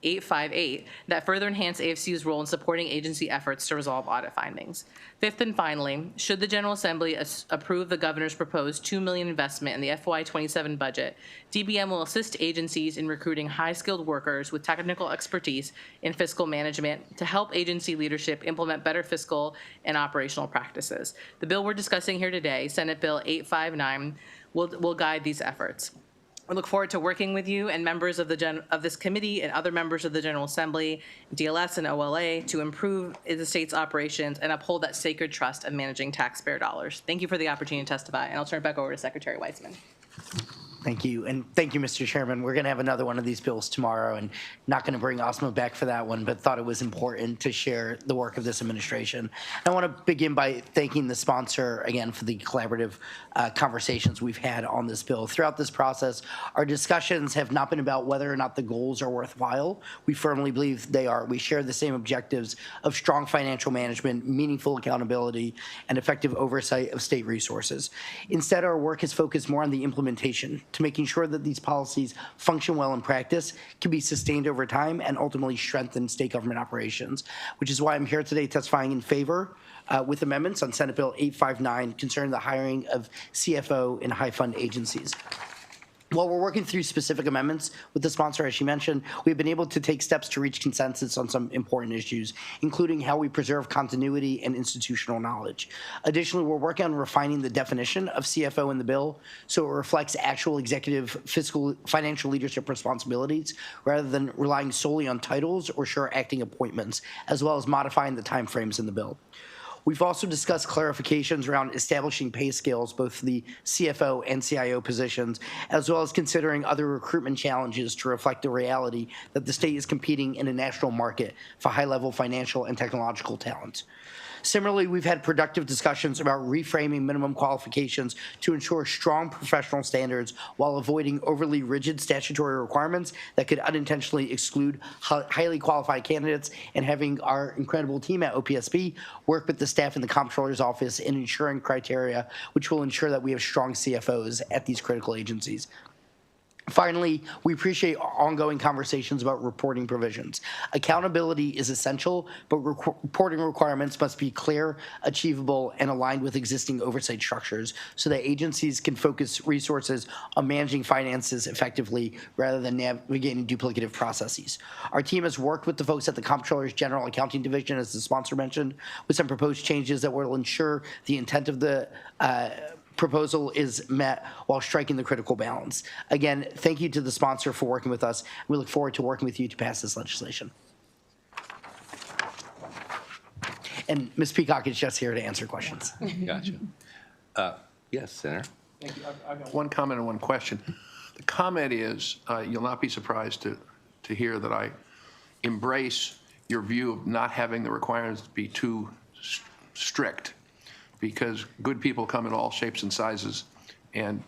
858 that further enhance AFCU's role in supporting agency efforts to resolve audit findings. Fifth and finally, should the General Assembly approve the governor's proposed $2 million investment in the FY 27 budget, DBM will assist agencies in recruiting high-skilled workers with technical expertise in fiscal management to help agency leadership implement better fiscal and operational practices. The bill we're discussing here today, Senate Bill 859, will guide these efforts. We look forward to working with you and members of this committee and other members of the General Assembly, DLS and OLA to improve the state's operations and uphold that sacred trust of managing taxpayer dollars. Thank you for the opportunity to testify, and I'll turn it back over to Secretary Weissman. Thank you. And thank you, Mr. Chairman. We're going to have another one of these bills tomorrow, and not going to bring Asma back for that one, but thought it was important to share the work of this administration. I want to begin by thanking the sponsor again for the collaborative conversations we've had on this bill. Throughout this process, our discussions have not been about whether or not the goals are worthwhile. We firmly believe they are. We share the same objectives of strong financial management, meaningful accountability, and effective oversight of state resources. Instead, our work is focused more on the implementation, to making sure that these policies function well in practice, can be sustained over time, and ultimately strengthen state government operations, which is why I'm here today testifying in favor with amendments on Senate Bill 859 concerning the hiring of CFO in high fund agencies. While we're working through specific amendments with the sponsor, as she mentioned, we've been able to take steps to reach consensus on some important issues, including how we preserve continuity and institutional knowledge. Additionally, we're working on refining the definition of CFO in the bill so it reflects actual executive fiscal financial leadership responsibilities rather than relying solely on titles or sure acting appointments, as well as modifying the timeframes in the bill. We've also discussed clarifications around establishing pay scales, both for the CFO and CIO positions, as well as considering other recruitment challenges to reflect the reality that the state is competing in a national market for high-level financial and technological talent. Similarly, we've had productive discussions about reframing minimum qualifications to ensure strong professional standards while avoiding overly rigid statutory requirements that could unintentionally exclude highly qualified candidates, and having our incredible team at OPSB work with the staff in the Comptroller's office in ensuring criteria which will ensure that we have strong CFOs at these critical agencies. Finally, we appreciate ongoing conversations about reporting provisions. Accountability is essential, but reporting requirements must be clear, achievable, and aligned with existing oversight structures so that agencies can focus resources on managing finances effectively rather than navigating duplicative processes. Our team has worked with the folks at the Comptroller's General Accounting Division, as the sponsor mentioned, with some proposed changes that will ensure the intent of the proposal is met while striking the critical balance. Again, thank you to the sponsor for working with us. We look forward to working with you to pass this legislation. And Ms. Peacock is just here to answer questions. Gotcha. Yes, Senator. Thank you. I've got one comment and one question. The comment is, you'll not be surprised to hear that I embrace your view of not having the requirements be too strict, because good people come in all shapes and sizes, and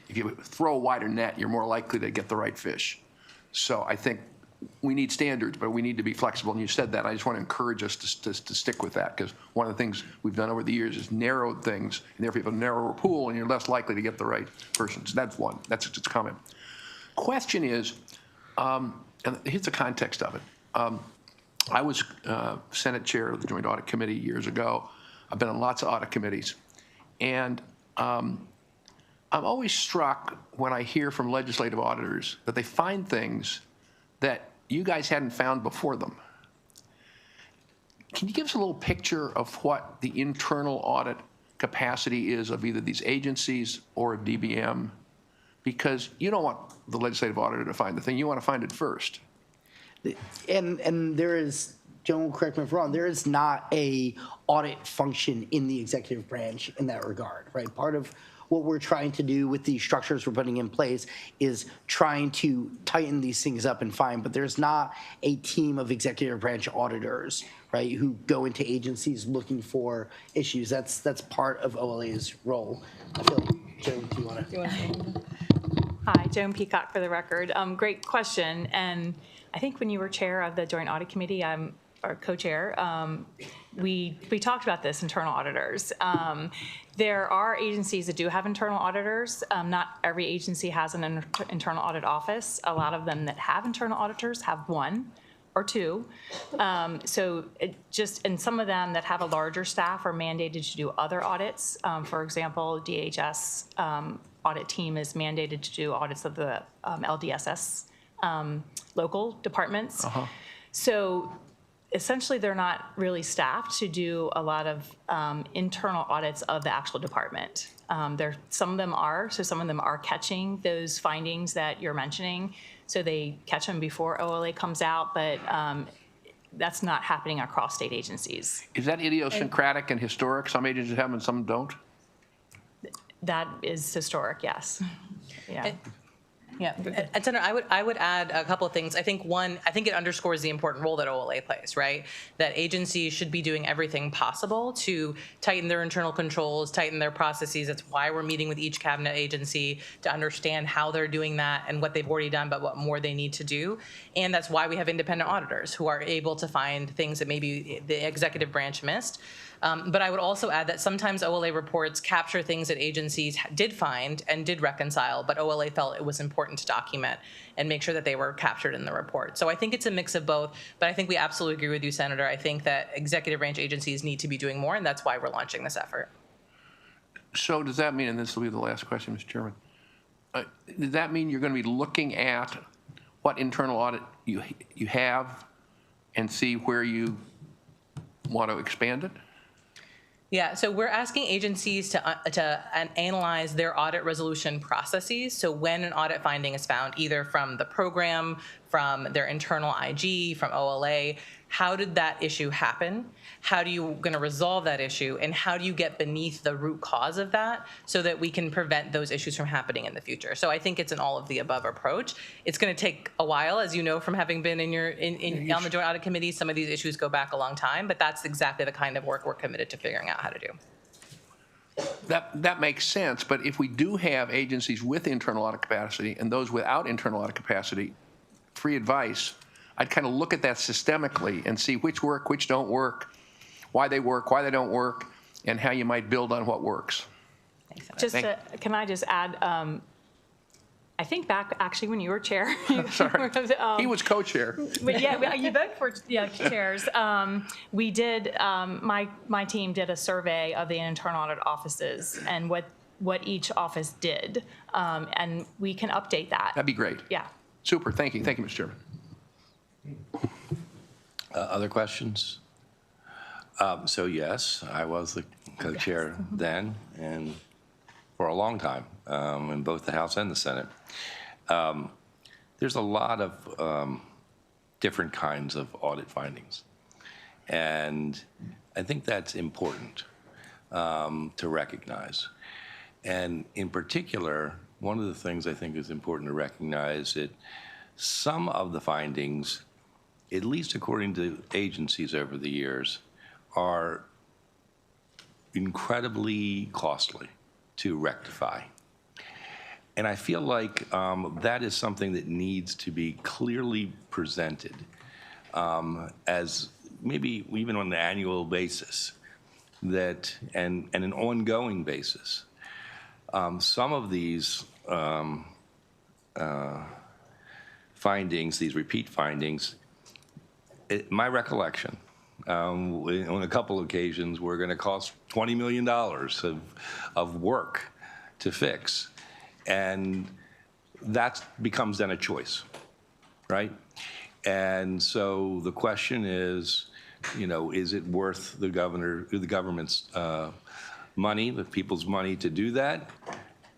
if you throw a wider net, you're more likely to get the right fish. So I think we need standards, but we need to be flexible, and you said that. I just want to encourage us to stick with that, because one of the things we've done over the years is narrowed things, and therefore you have a narrower pool, and you're less likely to get the right person. So that's one. That's just a comment. Question is, and here's the context of it. I was Senate Chair of the Joint Audit Committee years ago. I've been on lots of audit committees. And I'm always struck when I hear from legislative auditors that they find things that you guys hadn't found before them. Can you give us a little picture of what the internal audit capacity is of either these agencies or a DBM? Because you don't want the legislative auditor to find the thing, you want to find it first. And there is, Joan, correct me if I'm wrong, there is not a audit function in the executive branch in that regard, right? Part of what we're trying to do with the structures we're putting in place is trying to tighten these things up and find, but there's not a team of executive branch auditors, right, who go into agencies looking for issues. That's part of OLA's role. I feel like, Joan, do you want to? Hi, Joan Peacock for the record. Great question. And I think when you were chair of the Joint Audit Committee, I'm our co-chair, we talked about this, internal auditors. There are agencies that do have internal auditors. Not every agency has an internal audit office. A lot of them that have internal auditors have one or two. So and some of them that have a larger staff are mandated to do other audits. For example, DHS audit team is mandated to do audits of the LDSS local departments. So essentially, they're not really staffed to do a lot of internal audits of the actual department. Some of them are, so some of them are catching those findings that you're mentioning. So they catch them before OLA comes out, but that's not happening across state agencies. Is that idiosyncratic and historic? Some agencies have them and some don't? That is historic, yes. Yeah. Yeah, and Senator, I would add a couple of things. I think it underscores the important role that OLA plays, right? That agencies should be doing everything possible to tighten their internal controls, tighten their processes. That's why we're meeting with each cabinet agency to understand how they're doing that and what they've already done, but what more they need to do. And that's why we have independent auditors who are able to find things that maybe the executive branch missed. But I would also add that sometimes OLA reports capture things that agencies did find and did reconcile, but OLA felt it was important to document and make sure that they were captured in the report. So I think it's a mix of both, but I think we absolutely agree with you, Senator. I think that executive branch agencies need to be doing more, and that's why we're launching this effort. So does that mean, and this will be the last question, Mr. Chairman, does that mean you're going to be looking at what internal audit you have and see where you want to expand it? Yeah, so we're asking agencies to analyze their audit resolution processes. So when an audit finding is found, either from the program, from their internal IG, from OLA, how did that issue happen? How do you going to resolve that issue? And how do you get beneath the root cause of that so that we can prevent those issues from happening in the future? So I think it's an all of the above approach. It's going to take a while, as you know, from having been on the Joint Audit Committee. Some of these issues go back a long time, but that's exactly the kind of work we're committed to figuring out how to do. That makes sense, but if we do have agencies with internal audit capacity and those without internal audit capacity, free advice, I'd kind of look at that systemically and see which work, which don't work, why they work, why they don't work, and how you might build on what works. Can I just add, I think back actually when you were chair. Sorry, he was co-chair. But yeah, you both were chairs. We did, my team did a survey of the internal audit offices and what each office did, and we can update that. That'd be great. Yeah. Super, thank you, Mr. Chairman. Other questions? So yes, I was the co-chair then and for a long time in both the House and the Senate. There's a lot of different kinds of audit findings. And I think that's important to recognize. And in particular, one of the things I think is important to recognize that some of the findings, at least according to agencies over the years, are incredibly costly to rectify. And I feel like that is something that needs to be clearly presented as maybe even on an annual basis and an ongoing basis. Some of these findings, these repeat findings, my recollection, on a couple occasions, were going to cost $20 million of work to fix. And that becomes then a choice, right? And so the question is, is it worth the government's money, the people's money to do that?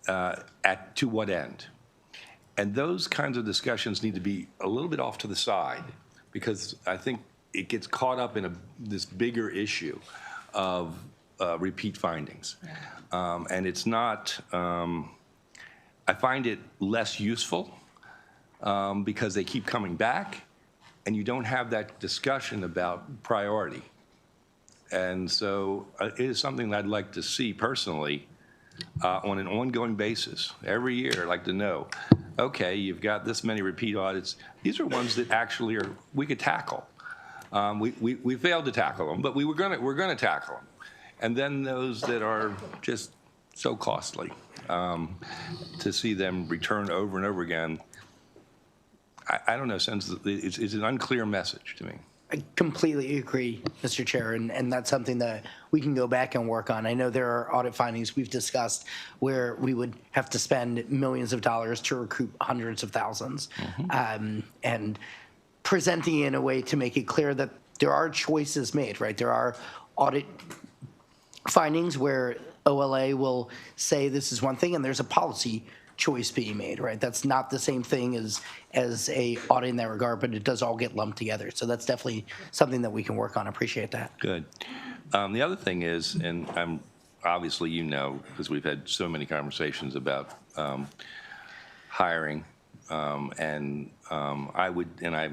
To what end? And those kinds of discussions need to be a little bit off to the side, because I think it gets caught up in this bigger issue of repeat findings. And it's not, I find it less useful because they keep coming back, and you don't have that discussion about priority. And so it is something that I'd like to see personally on an ongoing basis. Every year, I'd like to know, okay, you've got this many repeat audits. These are ones that actually we could tackle. We failed to tackle them, but we're going to tackle them. And then those that are just so costly, to see them return over and over again, I don't know, it's an unclear message to me. I completely agree, Mr. Chair, and that's something that we can go back and work on. I know there are audit findings we've discussed where we would have to spend millions of dollars to recoup hundreds of thousands. And presenting in a way to make it clear that there are choices made, right? There are audit findings where OLA will say this is one thing, and there's a policy choice being made, right? That's not the same thing as a audit in that regard, but it does all get lumped together. So that's definitely something that we can work on. I appreciate that. Good. The other thing is, and I'm obviously because we've had so many conversations about hiring, and I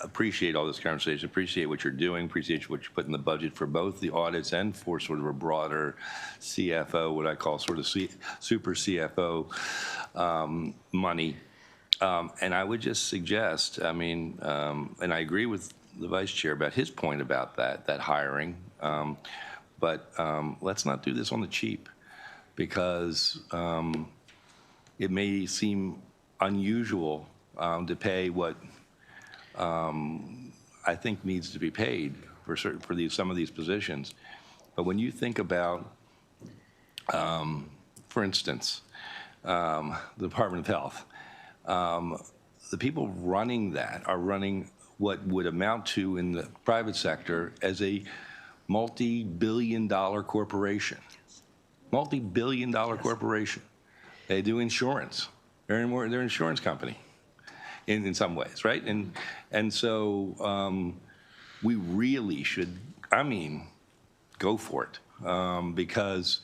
appreciate all this conversation, appreciate what you're doing, appreciate what you put in the budget for both the audits and for sort of a broader CFO, what I call sort of super CFO money. And I would just suggest, and I agree with the Vice Chair about his point about that hiring, but let's not do this on the cheap, because it may seem unusual to pay what I think needs to be paid for some of these positions. But when you think about, for instance, the Department of Health, the people running that are running what would amount to in the private sector as a multi-billion-dollar corporation. Multi-billion-dollar corporation. They do insurance. They're an insurance company. In some ways, right? And so we really should, go for it, because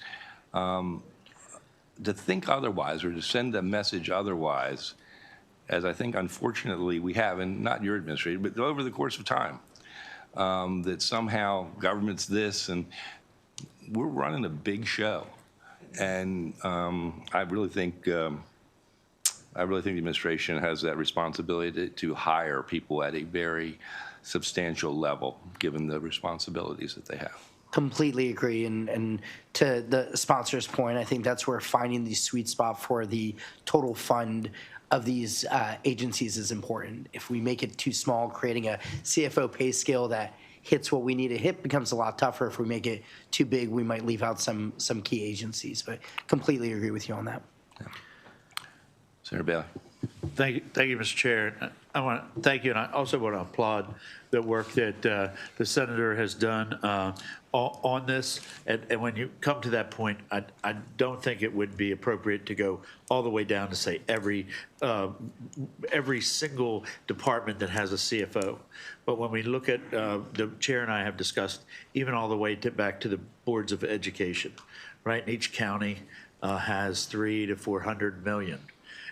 to think otherwise or to send a message otherwise, as I think unfortunately we have, and not your administration, but over the course of time, that somehow government's this, and we're running a big show. And I really think the administration has that responsibility to hire people at a very substantial level, given the responsibilities that they have. Completely agree. And to the sponsor's point, I think that's where finding the sweet spot for the total fund of these agencies is important. If we make it too small, creating a CFO pay scale that hits what we need to hit becomes a lot tougher. If we make it too big, we might leave out some key agencies. But completely agree with you on that. Yeah. Senator Bailey. Thank you, Mr. Chair. I want to thank you, and I also want to applaud the work that the senator has done on this. And when you come to that point, I don't think it would be appropriate to go all the way down to say every single department that has a CFO. But when we look at the chair and I have discussed, even all the way back to the boards of education, right? And each county has 300 to 400 million.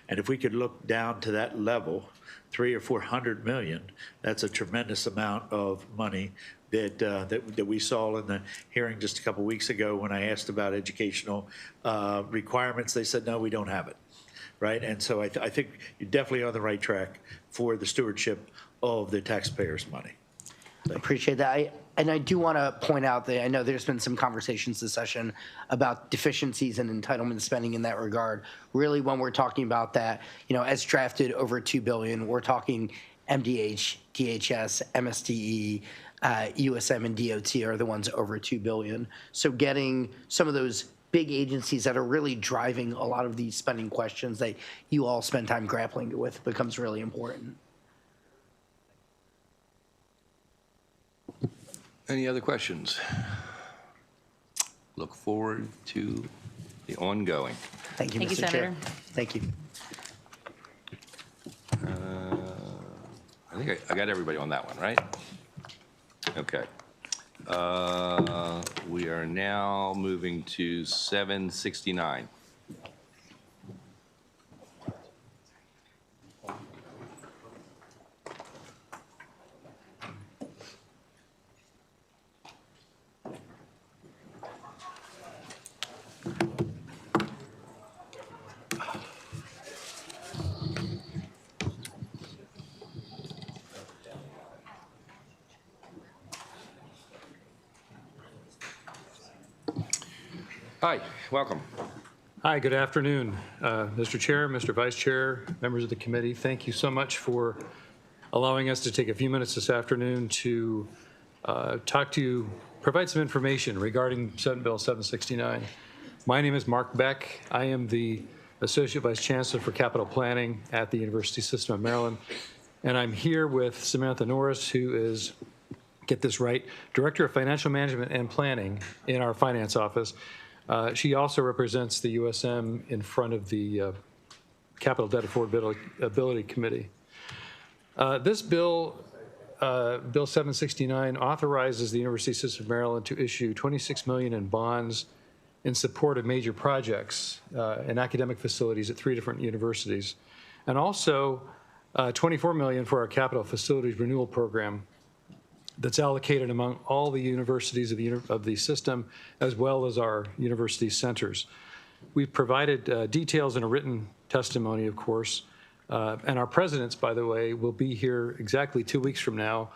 And if we could look down to that level, 300 or 400 million, that's a tremendous amount of money that we saw in the hearing just a couple weeks ago when I asked about educational requirements. They said, no, we don't have it, right? And so I think you're definitely on the right track for the stewardship of the taxpayers' money. Appreciate that. And I do want to point out that I know there's been some conversations this session about deficiencies and entitlement spending in that regard. Really, when we're talking about that, as drafted over $2 billion, we're talking MDH, DHS, MSDE, USM, and DOT are the ones over $2 billion. So getting some of those big agencies that are really driving a lot of these spending questions that you all spend time grappling with becomes really important. Any other questions? Look forward to the ongoing. Thank you, Thank you, Mr. Chair. Senator. Thank you. I think I got everybody on that one, right? Okay. We are now moving to 769. Hi, welcome. Hi, good afternoon. Mr. Chair, Mr. Vice Chair, members of the committee, thank you so much for allowing us to take a few minutes this afternoon to talk to you, provide some information regarding Senate Bill 769. My name is Mark Beck. I am the Associate Vice Chancellor for Capital Planning at the University System of Maryland, and I'm here with Samantha Norris, who is, get this right, Director of Financial Management and Planning in our finance office. She also represents the USM in front of the Capital Debt Affordability Committee. This bill, Bill 769, authorizes the University System of Maryland to issue $26 million in bonds in support of major projects and academic facilities at 3 different universities, and also $24 million for our capital facilities renewal program that's allocated among all the universities of the system, as well as our university centers. We've provided details in a written testimony, of course, and our presidents, by the way, will be here exactly 2 weeks from now,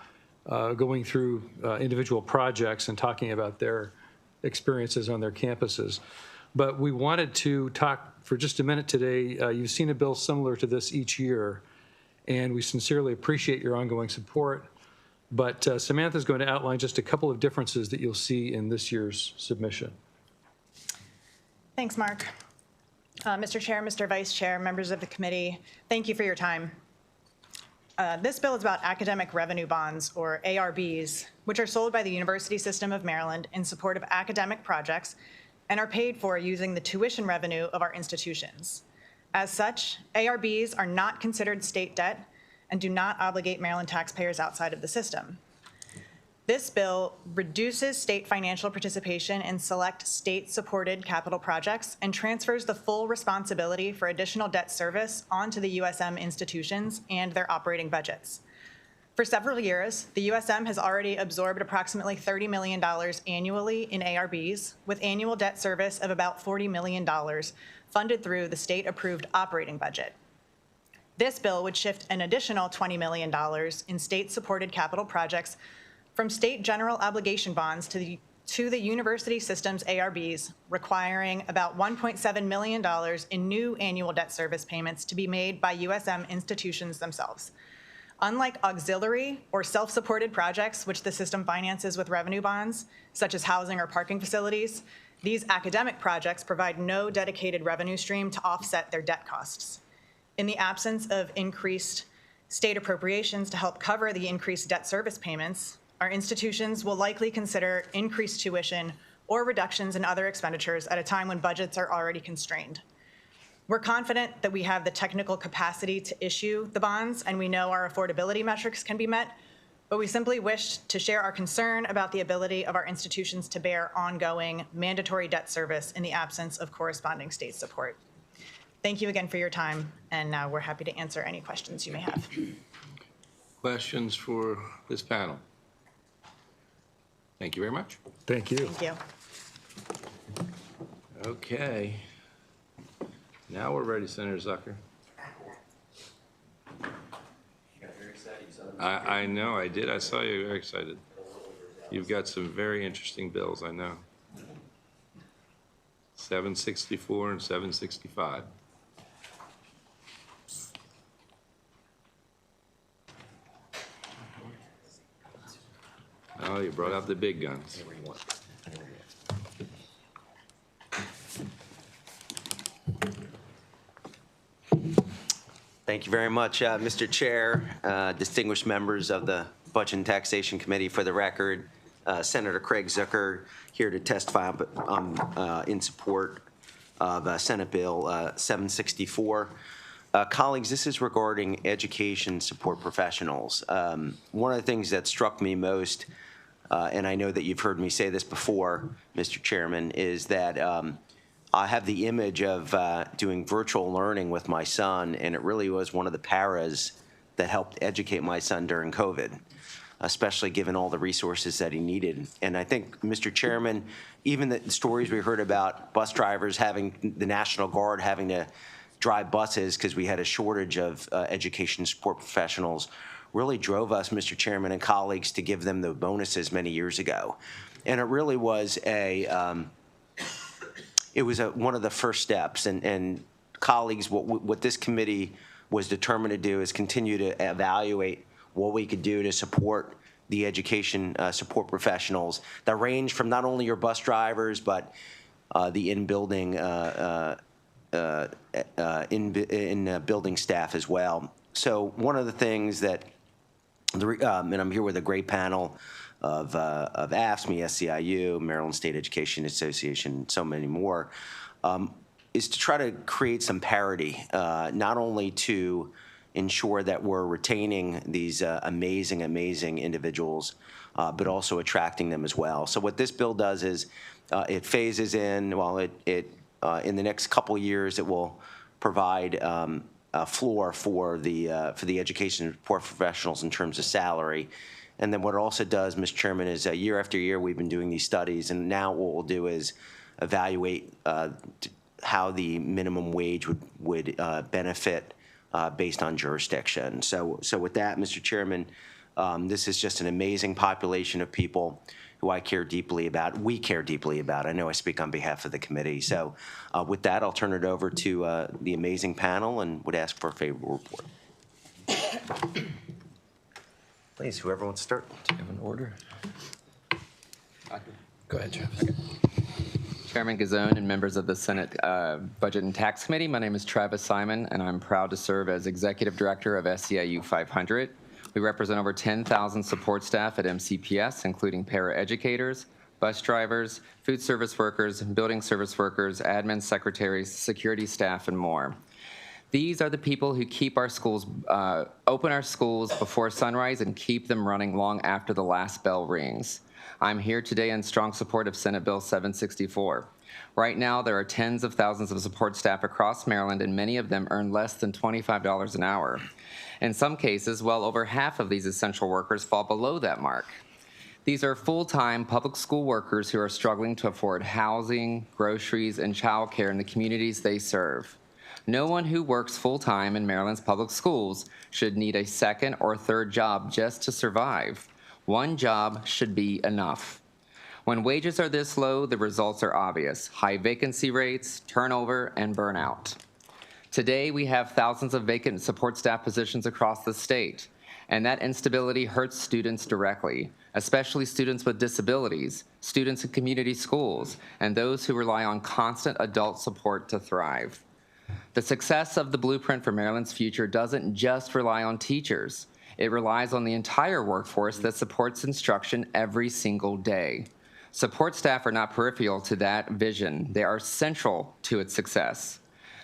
going through individual projects and talking about their experiences on their campuses. But we wanted to talk for just a minute today. You've seen a bill similar to this each year, and we sincerely appreciate your ongoing support. But Samantha is going to outline just a couple of differences that you'll see in this year's submission. Thanks, Mark. Mr. Chair, Mr. Vice Chair, members of the committee, thank you for your time. This bill is about academic revenue bonds, or ARBs, which are sold by the University System of Maryland in support of academic projects and are paid for using the tuition revenue of our institutions. As such, ARBs are not considered state debt and do not obligate Maryland taxpayers outside of the system. This bill reduces state financial participation in select state-supported capital projects and transfers the full responsibility for additional debt service onto the USM institutions and their operating budgets. For several years, the USM has already absorbed approximately $30 million annually in ARBs, with annual debt service of about $40 million funded through the state-approved operating budget. This bill would shift an additional $20 million in state-supported capital projects from state general obligation bonds to the university system's ARBs, requiring about $1.7 million in new annual debt service payments to be made by USM institutions themselves. Unlike auxiliary or self-supported projects, which the system finances with revenue bonds, such as housing or parking facilities, these academic projects provide no dedicated revenue stream to offset their debt costs. In the absence of increased state appropriations to help cover the increased debt service payments, our institutions will likely consider increased tuition or reductions in other expenditures at a time when budgets are already constrained. We're confident that we have the technical capacity to issue the bonds, and we know our affordability metrics can be met, but we simply wish to share our concern about the ability of our institutions to bear ongoing mandatory debt service in the absence of corresponding state support. Thank you again for your time, and now we're happy to answer any questions you may have. Questions for this panel? Thank you very much. Thank you. Thank you. Okay. Now we're ready, Senator Zucker. I know, I did. I saw you very excited. You've got some very interesting bills, I know. 764 and 765. Oh, you brought out the big guns. Thank you very much, Mr. Chair, distinguished members of the Budget and Taxation Committee. For the record, Senator Craig Zucker here to testify in support of Senate Bill 764. Colleagues, this is regarding education support professionals. One of the things that struck me most, and I know that you've heard me say this before, Mr. Chairman, is that I have the image of doing virtual learning with my son, and it really was one of the paras that helped educate my son during COVID, especially given all the resources that he needed. And I think, Mr. Chairman, even the stories we heard about bus drivers having, the National Guard having to drive buses because we had a shortage of education support professionals really drove us, Mr. Chairman and colleagues, to give them the bonuses many years ago. And it really was one of the first steps. And colleagues, what this committee was determined to do is continue to evaluate what we could do to support the education support professionals that range from not only your bus drivers, but the in-building building staff as well. So one of the things that, and I'm here with a great panel of AFSCME, SEIU, Maryland State Education Association, so many more, is to try to create some parity, not only to ensure that we're retaining these amazing individuals, but also attracting them as well. So what this bill does is it phases in, while in the next couple years, it will provide a floor for the education support professionals in terms of salary. And then what it also does, Mr. Chairman, is year after year we've been doing these studies, and now what we'll do is evaluate how the minimum wage would benefit based on jurisdiction. So with that, Mr. Chairman, this is just an amazing population of people who I care deeply about. We care deeply about. I know I speak on behalf of the committee. So with that, I'll turn it over to the amazing panel and would ask for a favorable report. Please, whoever wants to start. Do you have an order? Go ahead, Travis. Chairman Gazone and members of the Senate Budget and Tax Committee, my name is Travis Simon, and I'm proud to serve as Executive Director of SEIU 500. We represent over 10,000 support staff at MCPS, including paraeducators, bus drivers, food service workers, building service workers, admin secretaries, security staff, and more. These are the people who keep our schools, open our schools before sunrise and keep them running long after the last bell rings. I'm here today in strong support of Senate Bill 764. Right now, there are tens of thousands of support staff across Maryland, and many of them earn less than $25 an hour. In some cases, well over half of these essential workers fall below that mark. These are full-time public school workers who are struggling to afford housing, groceries, and childcare in the communities they serve. No one who works full-time in Maryland's public schools should need a second or third job just to survive. One job should be enough. When wages are this low, the results are obvious: high vacancy rates, turnover, and burnout. Today, we have thousands of vacant support staff positions across the state, and that instability hurts students directly, especially students with disabilities, students in community schools, and those who rely on constant adult support to thrive. The success of the blueprint for Maryland's future doesn't just rely on teachers. It relies on the entire workforce that supports instruction every single day. Support staff are not peripheral to that vision. They are central to its success.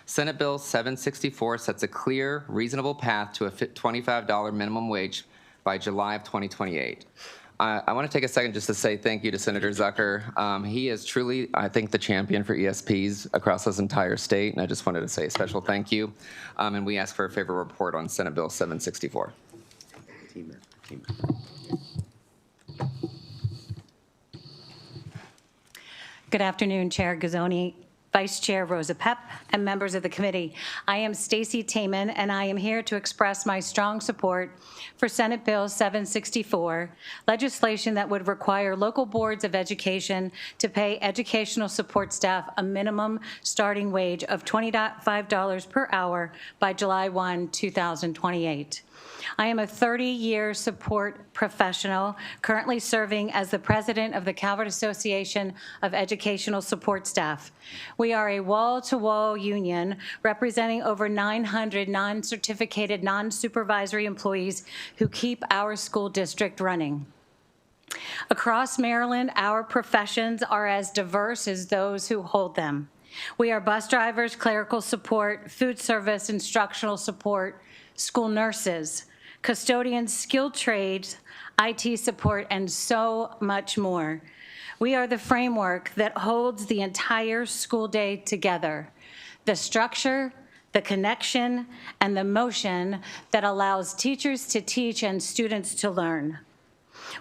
Senate Bill 764 sets a clear, reasonable path to a $25 minimum wage by July of 2028. I want to take a second just to say thank you to Senator Zucker. He is truly, I think, the champion for ESPs across this entire state, and I just wanted to say a special thank you. And we ask for a favorable report on Senate Bill 764. Good afternoon, Chair Gazzoni, Vice Chair Rosa Pepp, and members of the committee. I am Stacy Taman, and I am here to express my strong support for Senate Bill 764, legislation that would require local boards of education to pay educational support staff a minimum starting wage of $25 per hour by July 1, 2028. I am a 30-year support professional, currently serving as the president of the Calvert Association of Educational Support Staff. We are a wall-to-wall union representing over 900 non-certificated, non-supervisory employees who keep our school district running. Across Maryland, our professions are as diverse as those who hold them. We are bus drivers, clerical support, food service, instructional support, school nurses, custodians, skilled trades, IT support, and so much more. We are the framework that holds the entire school day together. The structure, the connection, and the motion that allows teachers to teach and students to learn.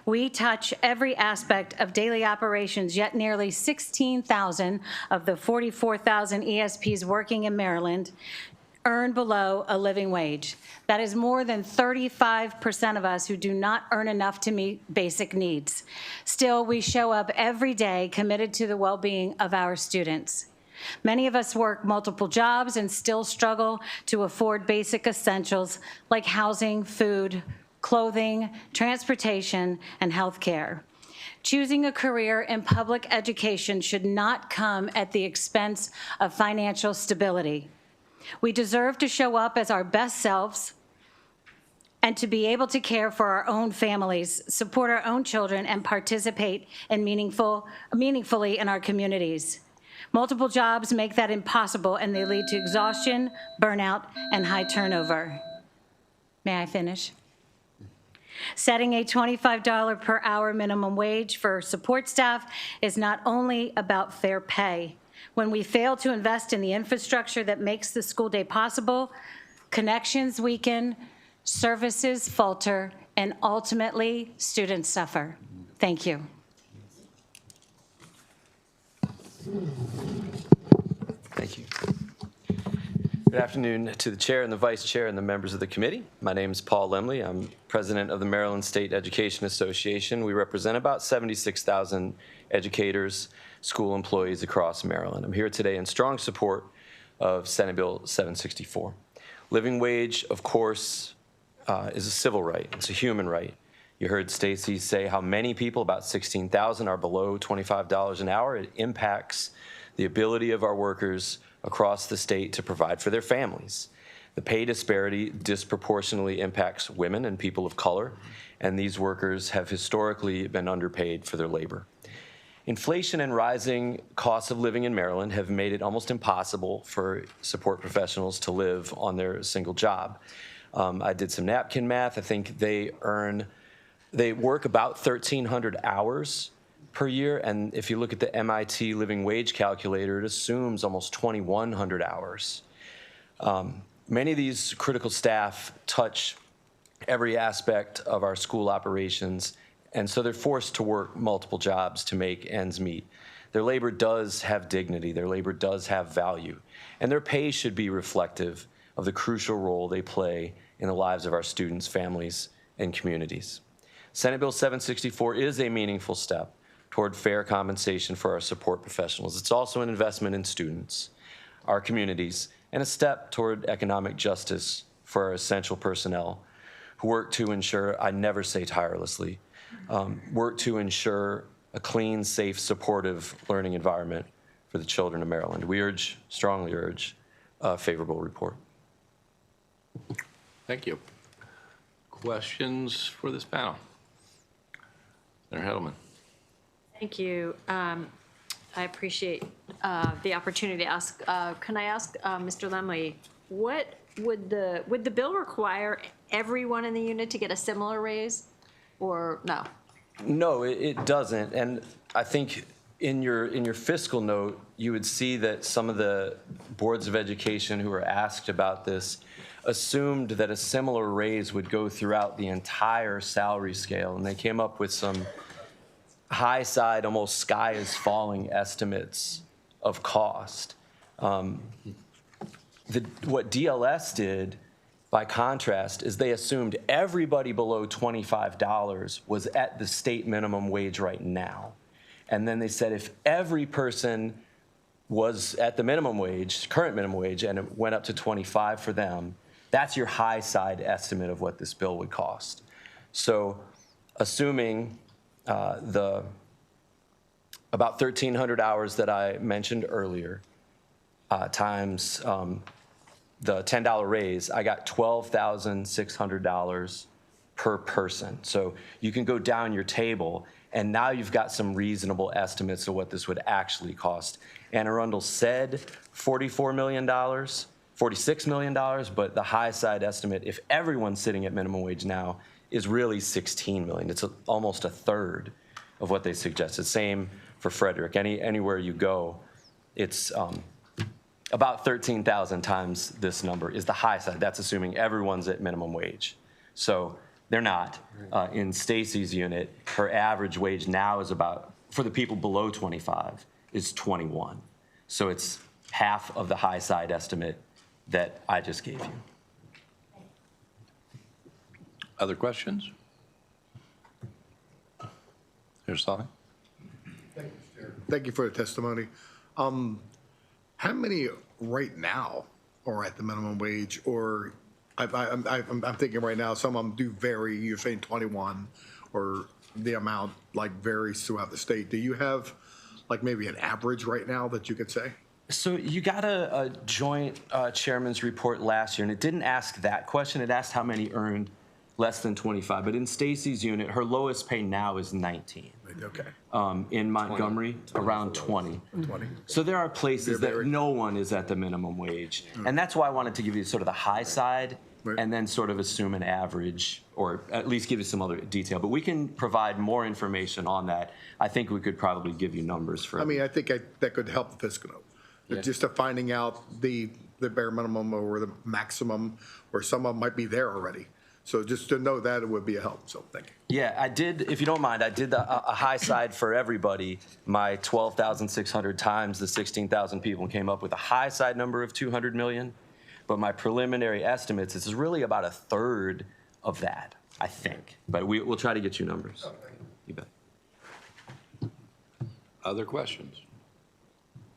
We touch every aspect of daily operations, yet nearly 16,000 of the 44,000 ESPs working in Maryland earn below a living wage. That is more than 35% of us who do not earn enough to meet basic needs. Still, we show up every day committed to the well-being of our students. Many of us work multiple jobs and still struggle to afford basic essentials like housing, food, clothing, transportation, and health care. Choosing a career in public education should not come at the expense of financial stability. We deserve to show up as our best selves and to be able to care for our own families, support our own children, and participate in meaningfully in our communities. Multiple jobs make that impossible, and they lead to exhaustion, burnout, and high turnover. May I finish? Setting a $25 per hour minimum wage for support staff is not only about fair pay. When we fail to invest in the infrastructure that makes the school day possible, connections weaken, services falter, and ultimately, students suffer. Thank you. Thank you. Good afternoon to the chair and the vice chair and the members of the committee. My name is Paul Lemley. I'm president of the Maryland State Education Association. We represent about 76,000 educators, school employees across Maryland. I'm here today in strong support of Senate Bill 764. Living wage, of course, is a civil right. It's a human right. You heard Stacy say how many people, about 16,000, are below $25 an hour. It impacts the ability of our workers across the state to provide for their families. The pay disparity disproportionately impacts women and people of color, and these workers have historically been underpaid for their labor. Inflation and rising costs of living in Maryland have made it almost impossible for support professionals to live on their single job. I did some napkin math. I think they work about 1,300 hours per year, and if you look at the MIT living wage calculator, it assumes almost 2,100 hours. Many of these critical staff touch every aspect of our school operations, and so they're forced to work multiple jobs to make ends meet. Their labor does have dignity, their labor does have value, and their pay should be reflective of the crucial role they play in the lives of our students, families, and communities. Senate Bill 764 is a meaningful step toward fair compensation for our support professionals. It's also an investment in students, our communities, and a step toward economic justice for our essential personnel who work to ensure, I never say tirelessly, work to ensure a clean, safe, supportive learning environment for the children of Maryland. We strongly urge a favorable report. Thank you. Questions for this panel? Senator Heddleman. Thank you. I appreciate the opportunity to ask. Can I ask Mr. Lemley, what would the bill require everyone in the unit to get a similar raise, or no? No, it doesn't. And I think in your fiscal note, you would see that some of the boards of education who were asked about this assumed that a similar raise would go throughout the entire salary scale, and they came up with some high side, almost sky is falling estimates of cost. What DLS did, by contrast, is they assumed everybody below $25 was at the state minimum wage right now. And then they said if every person was at the minimum wage, current minimum wage, and it went up to 25 for them, that's your high side estimate of what this bill would cost. So assuming the about 1,300 hours that I mentioned earlier, times the $10 raise, I got $12,600 per person. So you can go down your table, and now you've got some reasonable estimates of what this would actually cost. Anne Arundel said $44 million, $46 million, but the high side estimate, if everyone's sitting at minimum wage now, is really $16 million. It's almost a third of what they suggested. Same for Frederick. Anywhere you go, it's about 13,000 times this number is the high side. That's assuming everyone's at minimum wage. So they're not. In Stacy's unit, her average wage now is about, for the people below 25, is 21. So it's half of the high side estimate that I just gave you. Other questions? Here's Tommy. Thank you for the testimony. How many right now are at the minimum wage? Or I'm thinking right now, some of them do vary. You're saying 21, or the amount like varies throughout the state. Do you have like maybe an average right now that you could say? So you got a joint chairman's report last year, and it didn't ask that question. It asked how many earned less than 25. But in Stacy's unit, her lowest pay now is 19. Okay. In Montgomery, around 20. 20. So there are places that no one is at the minimum wage. And that's why I wanted to give you sort of the high side and then sort of assume an average, or at least give you some other detail. But we can provide more information on that. I think we could probably give you numbers for. I mean, I think that could help the fiscal. Yeah. Just to finding out the bare minimum or the maximum, or some of them might be there already. So just to know that, it would be a help. So thank you. Yeah, I did, if you don't mind, I did a high side for everybody. My 12,600 times the 16,000 people came up with a high side number of 200 million. But my preliminary estimates is really about a third of that, I think. But we'll try to get you numbers. You bet. Other questions?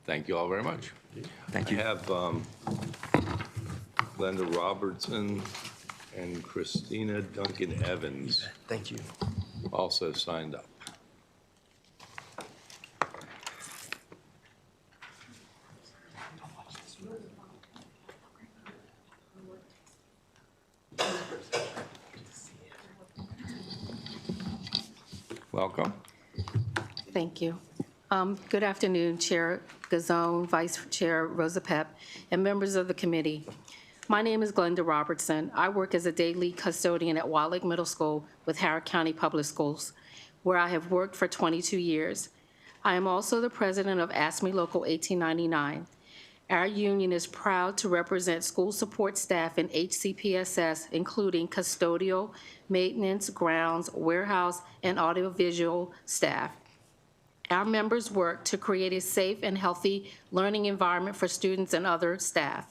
Thank you all very much. Thank you. I have Glenda Robertson and Christina Duncan Evans Thank you. also signed up. Welcome. Thank you. Good afternoon, Chair Gazone, Vice Chair Rosa Pep, and members of the committee. My name is Glenda Robertson. I work as a day lead custodian at Wildlick Middle School with Heir County Public Schools, where I have worked for 22 years. I am also the president of ASME Local 1899. Our union is proud to represent school support staff in HCPSS, including custodial, maintenance, grounds, warehouse, and audiovisual staff. Our members work to create a safe and healthy learning environment for students and other staff.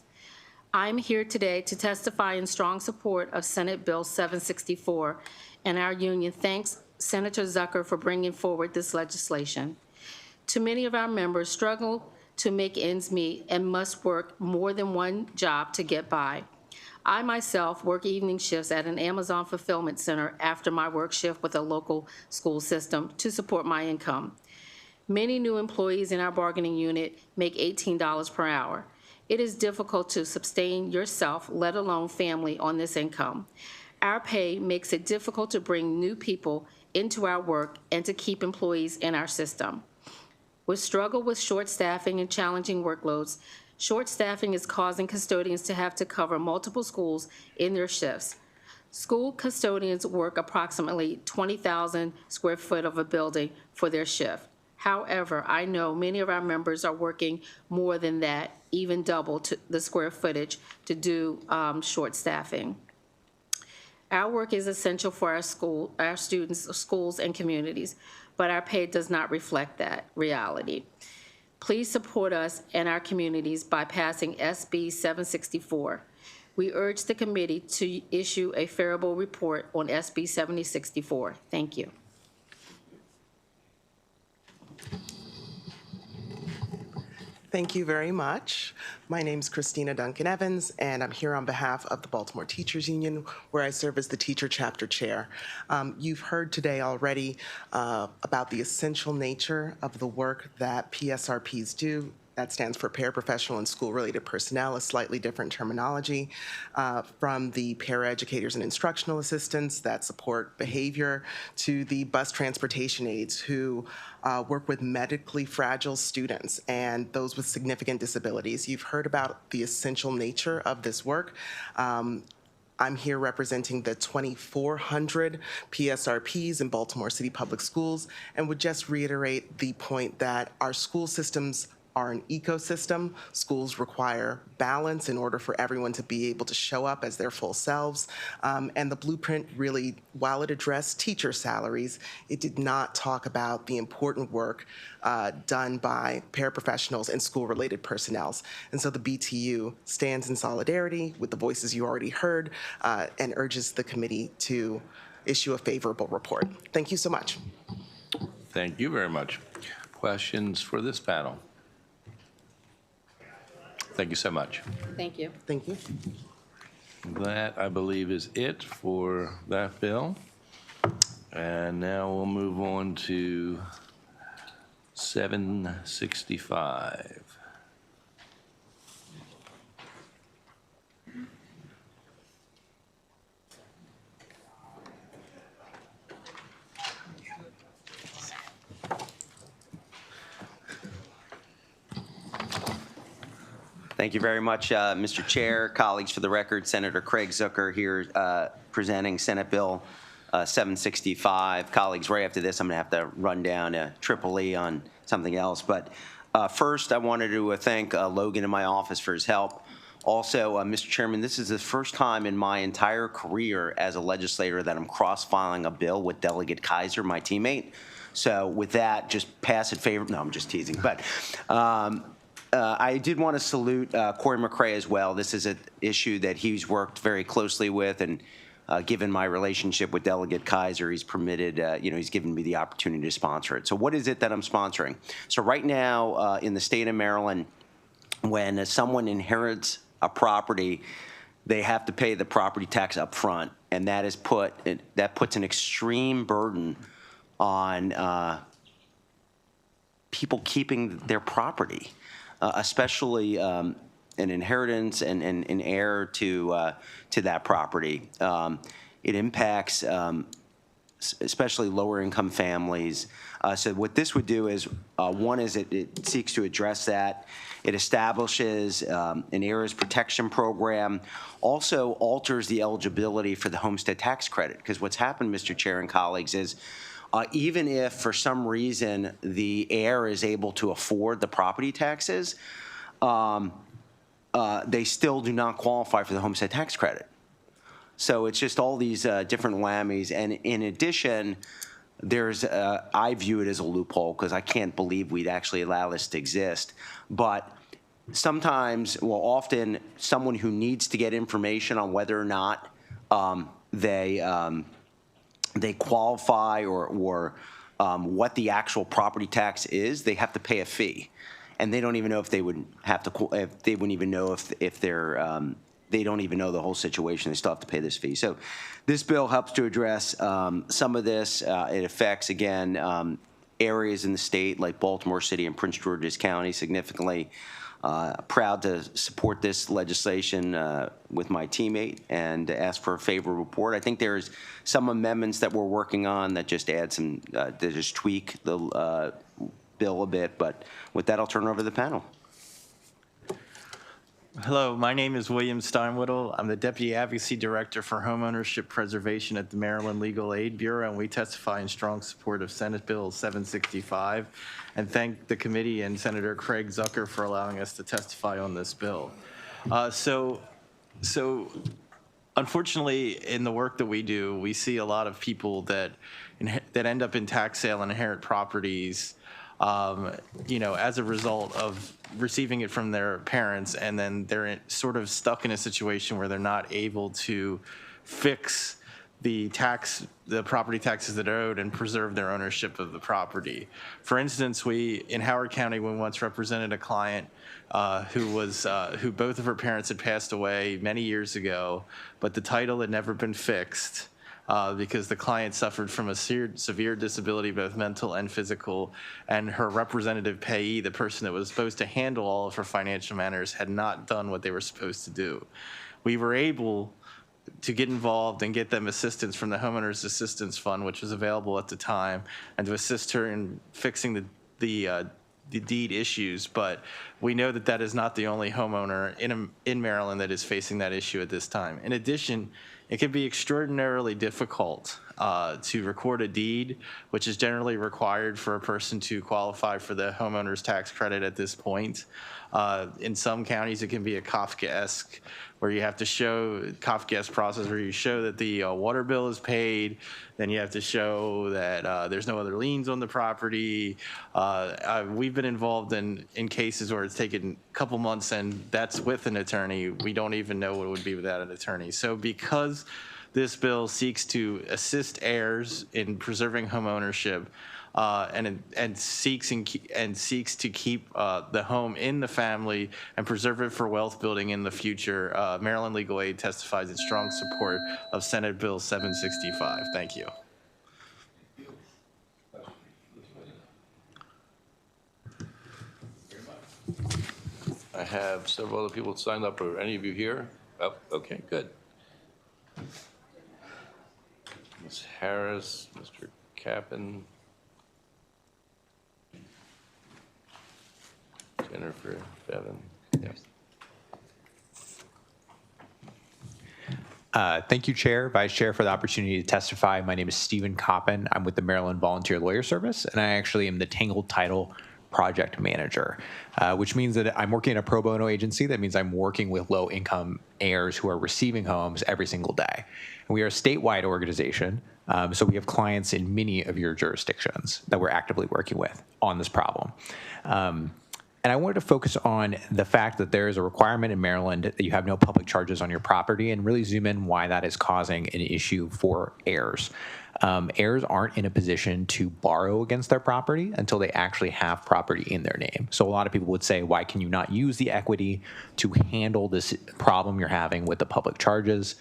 I'm here today to testify in strong support of Senate Bill 764, and our union thanks Senator Zucker for bringing forward this legislation. Too many of our members struggle to make ends meet and must work more than one job to get by. I myself work evening shifts at an Amazon fulfillment center after my work shift with a local school system to support my income. Many new employees in our bargaining unit make $18 per hour. It is difficult to sustain yourself, let alone family, on this income. Our pay makes it difficult to bring new people into our work and to keep employees in our system. We struggle with short staffing and challenging workloads. Short staffing is causing custodians to have to cover multiple schools in their shifts. School custodians work approximately 20,000 square foot of a building for their shift. However, I know many of our members are working more than that, even double to the square footage to do short staffing. Our work is essential for our students, schools, and communities, but our pay does not reflect that reality. Please support us and our communities by passing SB 764. We urge the committee to issue a favorable report on SB 764. Thank you. Thank you very much. My name is Christina Duncan Evans, and I'm here on behalf of the Baltimore Teachers Union, where I serve as the teacher chapter chair. You've heard today already about the essential nature of the work that PSRPs do. That stands for paraprofessional and school-related personnel, a slightly different terminology, from the paraeducators and instructional assistants that support behavior to the bus transportation aides who work with medically fragile students and those with significant disabilities. You've heard about the essential nature of this work. I'm here representing the 2,400 PSRPs in Baltimore City Public Schools and would just reiterate the point that our school systems are an ecosystem. Schools require balance in order for everyone to be able to show up as their full selves. And the blueprint really, while it addressed teacher salaries, it did not talk about the important work done by paraprofessionals and school-related personnel. And so the BTU stands in solidarity with the voices you already heard and urges the committee to issue a favorable report. Thank you so much. Thank you very much. Questions for this panel? Thank you so much. Thank you. Thank you. That, I believe, is it for that bill. And now we'll move on to 765. Thank you very much, Mr. Chair, colleagues. For the record, Senator Craig Zucker here presenting Senate Bill 765. Colleagues, right after this, I'm going to have to run down to EEE on something else. But first, I wanted to thank Logan in my office for his help. Also, Mr. Chairman, this is the first time in my entire career as a legislator that I'm cross-filing a bill with Delegate Kaiser, my teammate. So with that, just pass it favorably. No, I'm just teasing. But I did want to salute Corey McCray as well. This is an issue that he's worked very closely with, and given my relationship with Delegate Kaiser, he's permitted, he's given me the opportunity to sponsor it. So what is it that I'm sponsoring? So right now in the state of Maryland, when someone inherits a property, they have to pay the property tax up front, and that puts an extreme burden on people keeping their property. Especially an inheritance and an heir to that property. It impacts especially lower income families. So what this would do is, one is it seeks to address that. It establishes an heirs protection program, also alters the eligibility for the homestead tax credit. Because what's happened, Mr. Chair and colleagues, is even if for some reason the heir is able to afford the property taxes, they still do not qualify for the homestead tax credit. So it's just all these different whammies. And in addition, I view it as a loophole because I can't believe we'd actually allow this to exist. But sometimes, often someone who needs to get information on whether or not they qualify or what the actual property tax is, they have to pay a fee, and they don't even know if they would have to. If they wouldn't even know if they're they don't even know the whole situation. They still have to pay this fee. So, this bill helps to address some of this. It affects again areas in the state like Baltimore City and Prince George's County significantly. Proud to support this legislation with my teammate and ask for a favorable report. I think there's some amendments that we're working on that just add some, that just tweak the bill a bit. But with that, I'll turn it over to the panel. Hello, my name is William Steinwhittle. I'm the Deputy Advocacy Director for Homeownership Preservation at the Maryland Legal Aid Bureau, and we testify in strong support of Senate Bill 765, and thank the committee and Senator Craig Zucker for allowing us to testify on this bill. So unfortunately, in the work that we do, we see a lot of people that end up in tax sale and inherit properties as a result of receiving it from their parents, and then they're sort of stuck in a situation where they're not able to fix the property taxes that are owed and preserve their ownership of the property. For instance, in Howard County, we once represented a client who both of her parents had passed away many years ago, but the title had never been fixed. Because the client suffered from a severe disability, both mental and physical, and her representative payee, the person that was supposed to handle all of her financial matters, had not done what they were supposed to do. We were able to get involved and get them assistance from the Homeowners Assistance Fund, which was available at the time, and to assist her in fixing the deed issues. But we know that that is not the only homeowner in Maryland that is facing that issue at this time. In addition, it can be extraordinarily difficult to record a deed, which is generally required for a person to qualify for the homeowner's tax credit at this point. In some counties, it can be a Kafkaesque, where you have to show Kafkaesque process where you show that the water bill is paid, then you have to show that there's no other liens on the property. We've been involved in cases where it's taken a couple months, and that's with an attorney. We don't even know what it would be without an attorney. So because this bill seeks to assist heirs in preserving home ownership, and seeks to keep the home in the family and preserve it for wealth building in the future, Maryland Legal Aid testifies in strong support of Senate Bill 765. Thank you. I have several other people signed up. Are any of you here? Oh, okay, good. Ms. Harris, Mr. Kappen, Jennifer Bevan. Yes. Thank you, Chair, Vice Chair, for the opportunity to testify. My name is Stephen Koppen. I'm with the Maryland Volunteer Lawyer Service, and I actually am the Tangled Title Project Manager, which means that I'm working at a pro bono agency. That means I'm working with low-income heirs who are receiving homes every single day. And we are a statewide organization, so we have clients in many of your jurisdictions that we're actively working with on this problem. And I wanted to focus on the fact that there is a requirement in Maryland that you have no public charges on your property, and really zoom in why that is causing an issue for heirs. Heirs aren't in a position to borrow against their property until they actually have property in their name. So a lot of people would say, why can you not use the equity to handle this problem you're having with the public charges?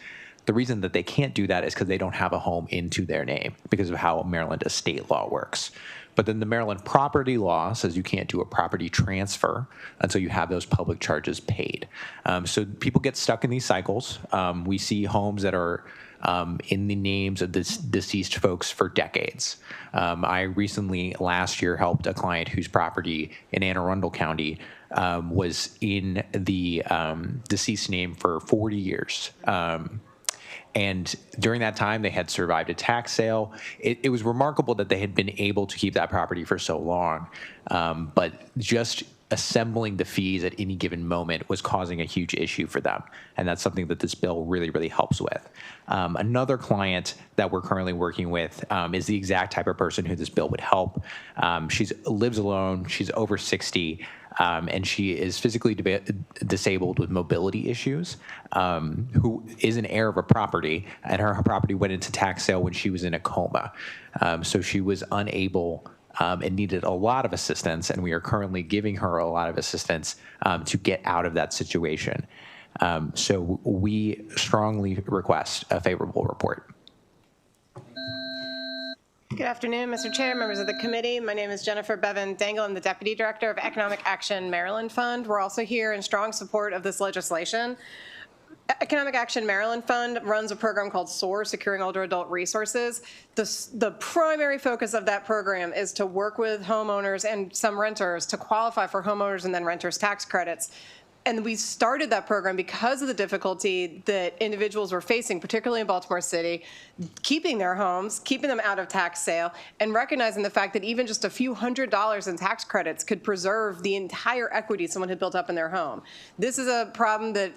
The reason that they can't do that is because they don't have a home into their name because of how Maryland estate law works. But then the Maryland property law says you can't do a property transfer until you have those public charges paid. So people get stuck in these cycles. We see homes that are in the names of deceased folks for decades. I recently, last year, helped a client whose property in Anne Arundel County was in the deceased name for 40 years. And during that time, they had survived a tax sale. It was remarkable that they had been able to keep that property for so long. But just assembling the fees at any given moment was causing a huge issue for them. And that's something that this bill really, really helps with. Another client that we're currently working with is the exact type of person who this bill would help. She lives alone. She's over 60. And she is physically disabled with mobility issues, who is an heir of a property, and her property went into tax sale when she was in a coma. So she was unable and needed a lot of assistance, and we are currently giving her a lot of assistance to get out of that situation. So we strongly request a favorable report. Good afternoon, Mr. Chair, members of the committee. My name is Jennifer Bevan Dangle. I'm the Deputy Director of Economic Action Maryland Fund. We're also here in strong support of this legislation. Economic Action Maryland Fund runs a program called SOAR, Securing Older Adult Resources. The primary focus of that program is to work with homeowners and some renters to qualify for homeowners and then renters tax credits. And we started that program because of the difficulty that individuals were facing, particularly in Baltimore City, keeping their homes, keeping them out of tax sale, and recognizing the fact that even just a few $100s in tax credits could preserve the entire equity someone had built up in their home. This is a problem that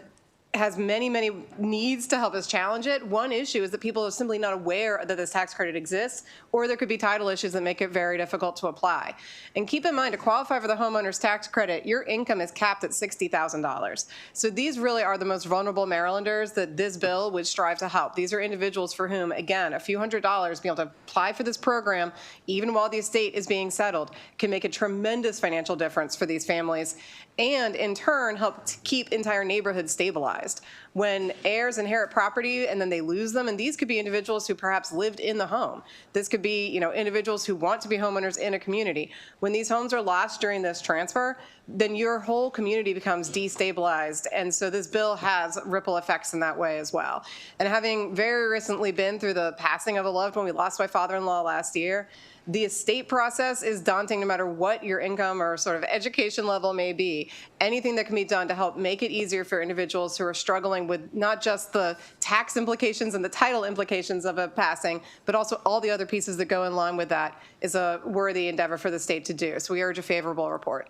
has many, many needs to help us challenge it. One issue is that people are simply not aware that this tax credit exists, or there could be title issues that make it very difficult to apply. And keep in mind, to qualify for the homeowner's tax credit, your income is capped at $60,000. So these really are the most vulnerable Marylanders that this bill would strive to help. These are individuals for whom, again, a few $100s, being able to apply for this program, even while the estate is being settled, can make a tremendous financial difference for these families, and in turn help to keep entire neighborhoods stabilized. When heirs inherit property and then they lose them, and these could be individuals who perhaps lived in the home. This could be, individuals who want to be homeowners in a community. When these homes are lost during this transfer, then your whole community becomes destabilized. And so this bill has ripple effects in that way as well. And having very recently been through the passing of a loved one, we lost my father-in-law last year. The estate process is daunting no matter what your income or sort of education level may be. Anything that can be done to help make it easier for individuals who are struggling with not just the tax implications and the title implications of a passing, but also all the other pieces that go in line with that is a worthy endeavor for the state to do. So we urge a favorable report.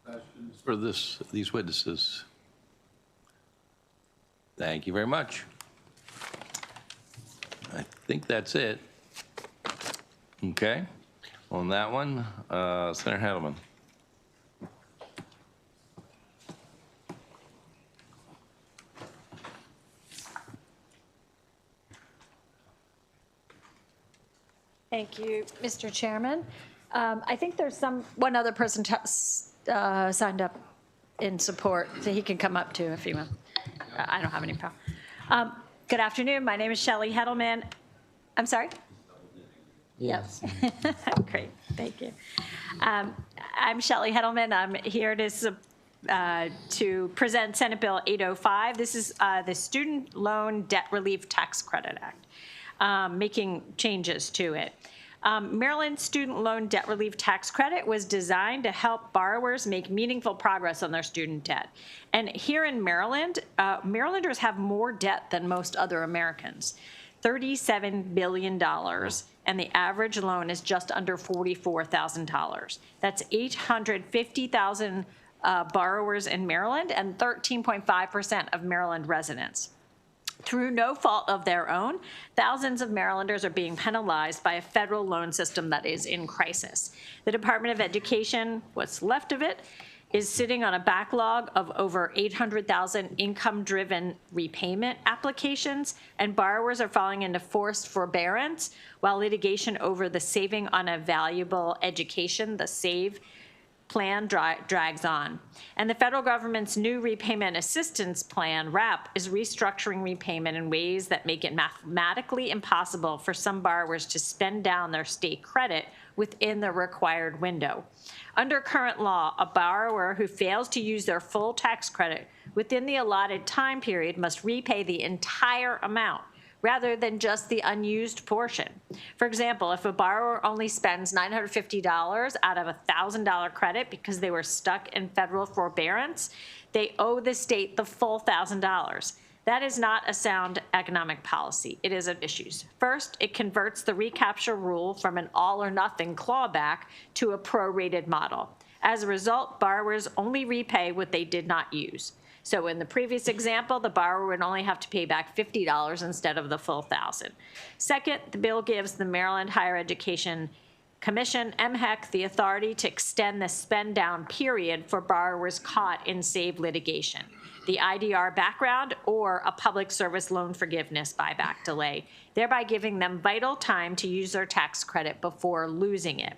Questions for these witnesses? Thank you very much. I think that's it. Okay. On that one, Senator Hedelman. Thank you, Mr. Chairman. I think there's one other person signed up in support, so he can come up too if you want. I don't have any problem. Good afternoon. My name is Shelley Hedelman. I'm sorry? Yes. Great. Thank you. I'm Shelley Hedelman. I'm here to present Senate Bill 805. This is the Student Loan Debt Relief Tax Credit Act, making changes to it. Maryland Student Loan Debt Relief Tax Credit was designed to help borrowers make meaningful progress on their student debt. And here in Maryland, Marylanders have more debt than most other Americans, $37 billion, and the average loan is just under $44,000. That's 850,000 borrowers in Maryland and 13.5% of Maryland residents. Through no fault of their own, thousands of Marylanders are being penalized by a federal loan system that is in crisis. The Department of Education, what's left of it, is sitting on a backlog of over 800,000 income-driven repayment applications, and borrowers are falling into forced forbearance while litigation over the Saving on a Valuable Education, the SAVE plan, drags on. And the federal government's new repayment assistance plan, RAP, is restructuring repayment in ways that make it mathematically impossible for some borrowers to spend down their state credit within the required window. Under current law, a borrower who fails to use their full tax credit within the allotted time period must repay the entire amount rather than just the unused portion. For example, if a borrower only spends $950 out of a $1,000 credit because they were stuck in federal forbearance, they owe the state the full $1,000. That is not a sound economic policy. It is of issues. First, it converts the recapture rule from an all-or-nothing clawback to a prorated model. As a result, borrowers only repay what they did not use. So in the previous example, the borrower would only have to pay back $50 instead of the full $1,000. Second, the bill gives the Maryland Higher Education Commission, MHEC, the authority to extend the spend down period for borrowers caught in SAVE litigation, the IDR background, or a public service loan forgiveness buyback delay, thereby giving them vital time to use their tax credit before losing it.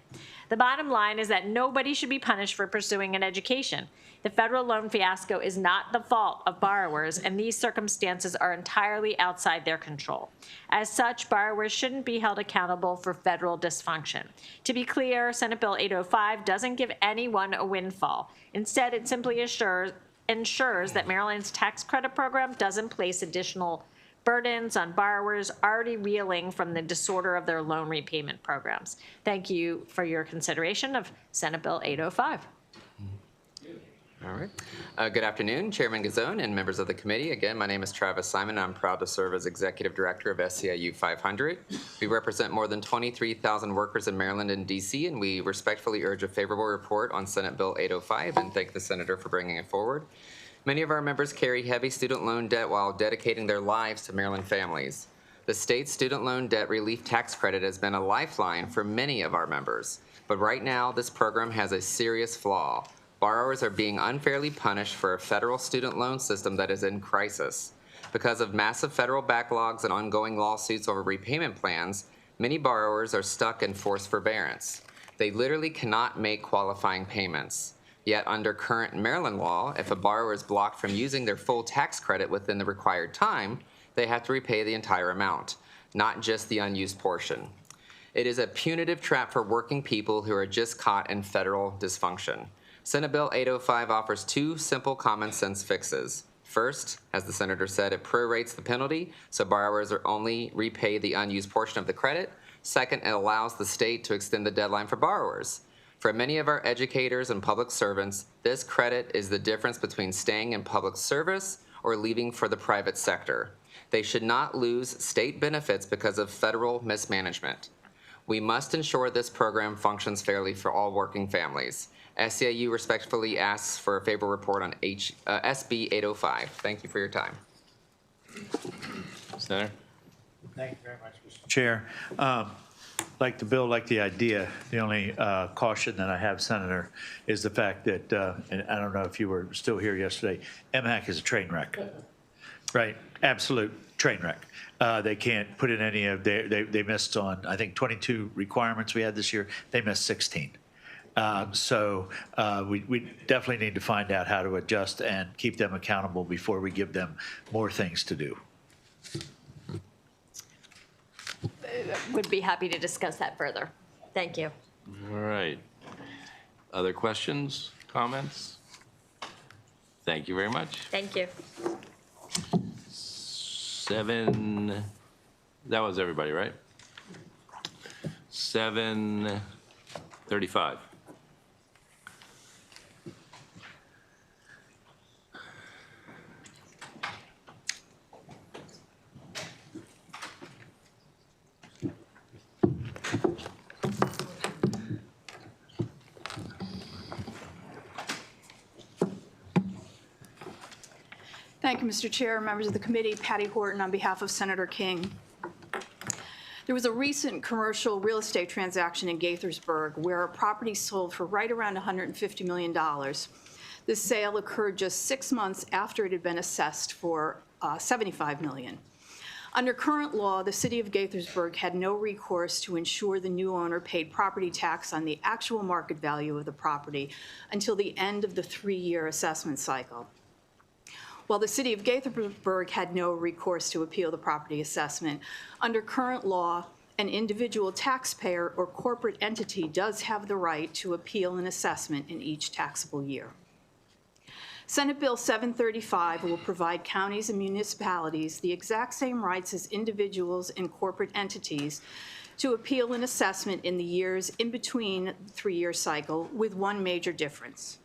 The bottom line is that nobody should be punished for pursuing an education. The federal loan fiasco is not the fault of borrowers, and these circumstances are entirely outside their control. As such, borrowers shouldn't be held accountable for federal dysfunction. To be clear, Senate Bill 805 doesn't give anyone a windfall. Instead, it simply ensures that Maryland's tax credit program doesn't place additional burdens on borrowers already reeling from the disorder of their loan repayment programs. Thank you for your consideration of Senate Bill 805. All right. Good afternoon, Chairman Gazzone and members of the committee. Again, my name is Travis Simon. I'm proud to serve as Executive Director of SEIU 500. We represent more than 23,000 workers in Maryland and D.C., and we respectfully urge a favorable report on Senate Bill 805 and thank the Senator for bringing it forward. Many of our members carry heavy student loan debt while dedicating their lives to Maryland families. The state's student loan debt relief tax credit has been a lifeline for many of our members. But right now, this program has a serious flaw. Borrowers are being unfairly punished for a federal student loan system that is in crisis. Because of massive federal backlogs and ongoing lawsuits over repayment plans, many borrowers are stuck in forced forbearance. They literally cannot make qualifying payments. Yet under current Maryland law, if a borrower is blocked from using their full tax credit within the required time, they have to repay the entire amount, not just the unused portion. It is a punitive trap for working people who are just caught in federal dysfunction. Senate Bill 805 offers two simple common sense fixes. First, as the senator said, it prorates the penalty, so borrowers are only repay the unused portion of the credit. Second, it allows the state to extend the deadline for borrowers. For many of our educators and public servants, this credit is the difference between staying in public service or leaving for the private sector. They should not lose state benefits because of federal mismanagement. We must ensure this program functions fairly for all working families. SEIU respectfully asks for a favorable report on SB 805. Thank you for your time. Senator? Thank you very much, Mr. Chair. Like the bill, like the idea, the only caution that I have, Senator, is the fact that, and I don't know if you were still here yesterday, MHAC is a train wreck, right? Absolute train wreck. They can't put in any of, they missed on, I think, 22 requirements we had this year. They missed 16. So we definitely need to find out how to adjust and keep them accountable before we give them more things to do. Would be happy to discuss that further. Thank you. All right. Other questions, comments? Thank you very much. Thank you. That was everybody, right? 7:35. Thank you, Mr. Chair, members of the committee. Patty Horton on behalf of Senator King. There was a recent commercial real estate transaction in Gaithersburg where a property sold for right around $150 million. This sale occurred just 6 months after it had been assessed for $75 million. Under current law, the city of Gaithersburg had no recourse to ensure the new owner paid property tax on the actual market value of the property until the end of the 3-year assessment cycle. While the city of Gaithersburg had no recourse to appeal the property assessment, under current law, an individual taxpayer or corporate entity does have the right to appeal an assessment in each taxable year. Senate Bill 735 will provide counties and municipalities the exact same rights as individuals and corporate entities to appeal an assessment in the years in between the 3-year cycle, with one major difference.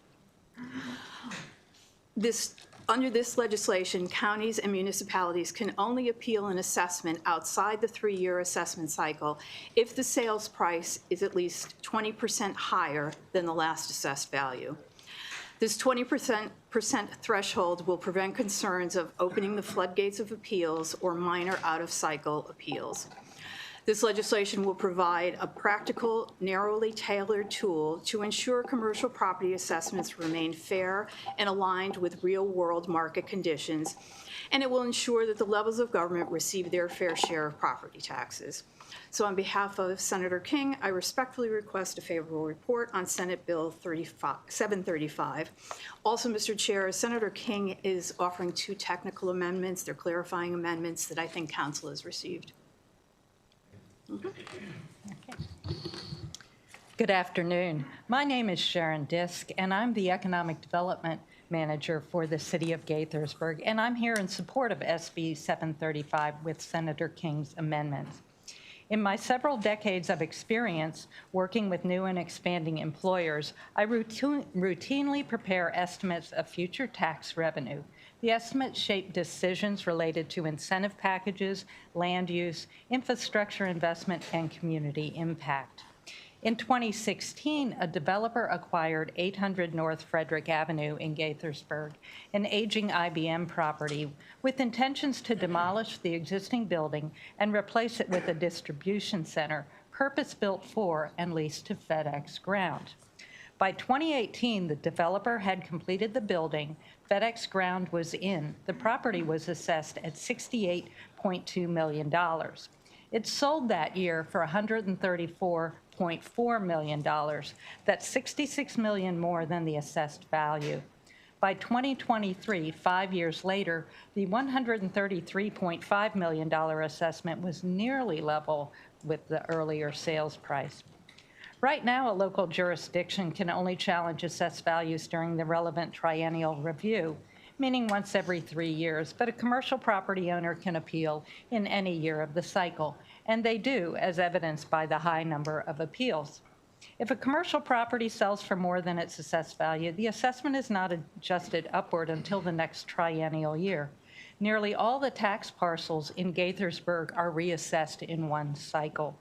Under this legislation, counties and municipalities can only appeal an assessment outside the 3-year assessment cycle if the sales price is at least 20% higher than the last assessed value. This 20% threshold will prevent concerns of opening the floodgates of appeals or minor out-of-cycle appeals. This legislation will provide a practical, narrowly tailored tool to ensure commercial property assessments remain fair and aligned with real-world market conditions, and it will ensure that the levels of government receive their fair share of property taxes. So on behalf of Senator King, I respectfully request a favorable report on Senate Bill 735. Also, Mr. Chair, Senator King is offering 2 technical amendments. They're clarifying amendments that I think Council has received. Good afternoon. My name is Sharon Disk, and I'm the Economic Development Manager for the City of Gaithersburg, and I'm here in support of SB 735 with Senator King's amendments. In my several decades of experience working with new and expanding employers, I routinely prepare estimates of future tax revenue. The estimates shape decisions related to incentive packages, land use, infrastructure investment, and community impact. In 2016, a developer acquired 800 North Frederick Avenue in Gaithersburg, an aging IBM property, with intentions to demolish the existing building and replace it with a distribution center purpose-built for and leased to FedEx Ground. By 2018, the developer had completed the building, FedEx Ground was in. The property was assessed at $68.2 million. It sold that year for $134.4 million. That's $66 million more than the assessed value. By 2023, 5 years later, the $133.5 million assessment was nearly level with the earlier sales price. Right now, a local jurisdiction can only challenge assessed values during the relevant triennial review, meaning once every 3 years, but a commercial property owner can appeal in any year of the cycle, and they do, as evidenced by the high number of appeals. If a commercial property sells for more than its assessed value, the assessment is not adjusted upward until the next triennial year. Nearly all the tax parcels in Gaithersburg are reassessed in one cycle.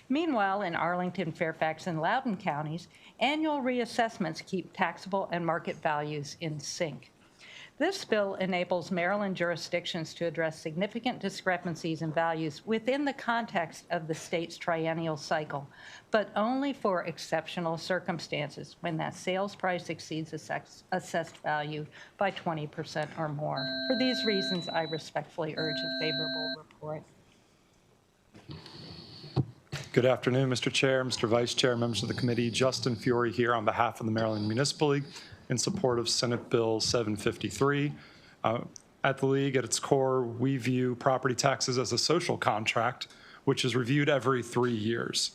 Meanwhile, in Arlington, Fairfax, and Loudoun counties, annual reassessments keep taxable and market values in sync. This bill enables Maryland jurisdictions to address significant discrepancies in values within the context of the state's triennial cycle, but only for exceptional circumstances when that sales price exceeds assessed value by 20% or more. For these reasons, I respectfully urge a favorable report. Good afternoon, Mr. Chair, Mr. Vice Chair, members of the committee. Justin Fiore here on behalf of the Maryland Municipal League in support of Senate Bill 753. At the League, at its core, we view property taxes as a social contract, which is reviewed every 3 years.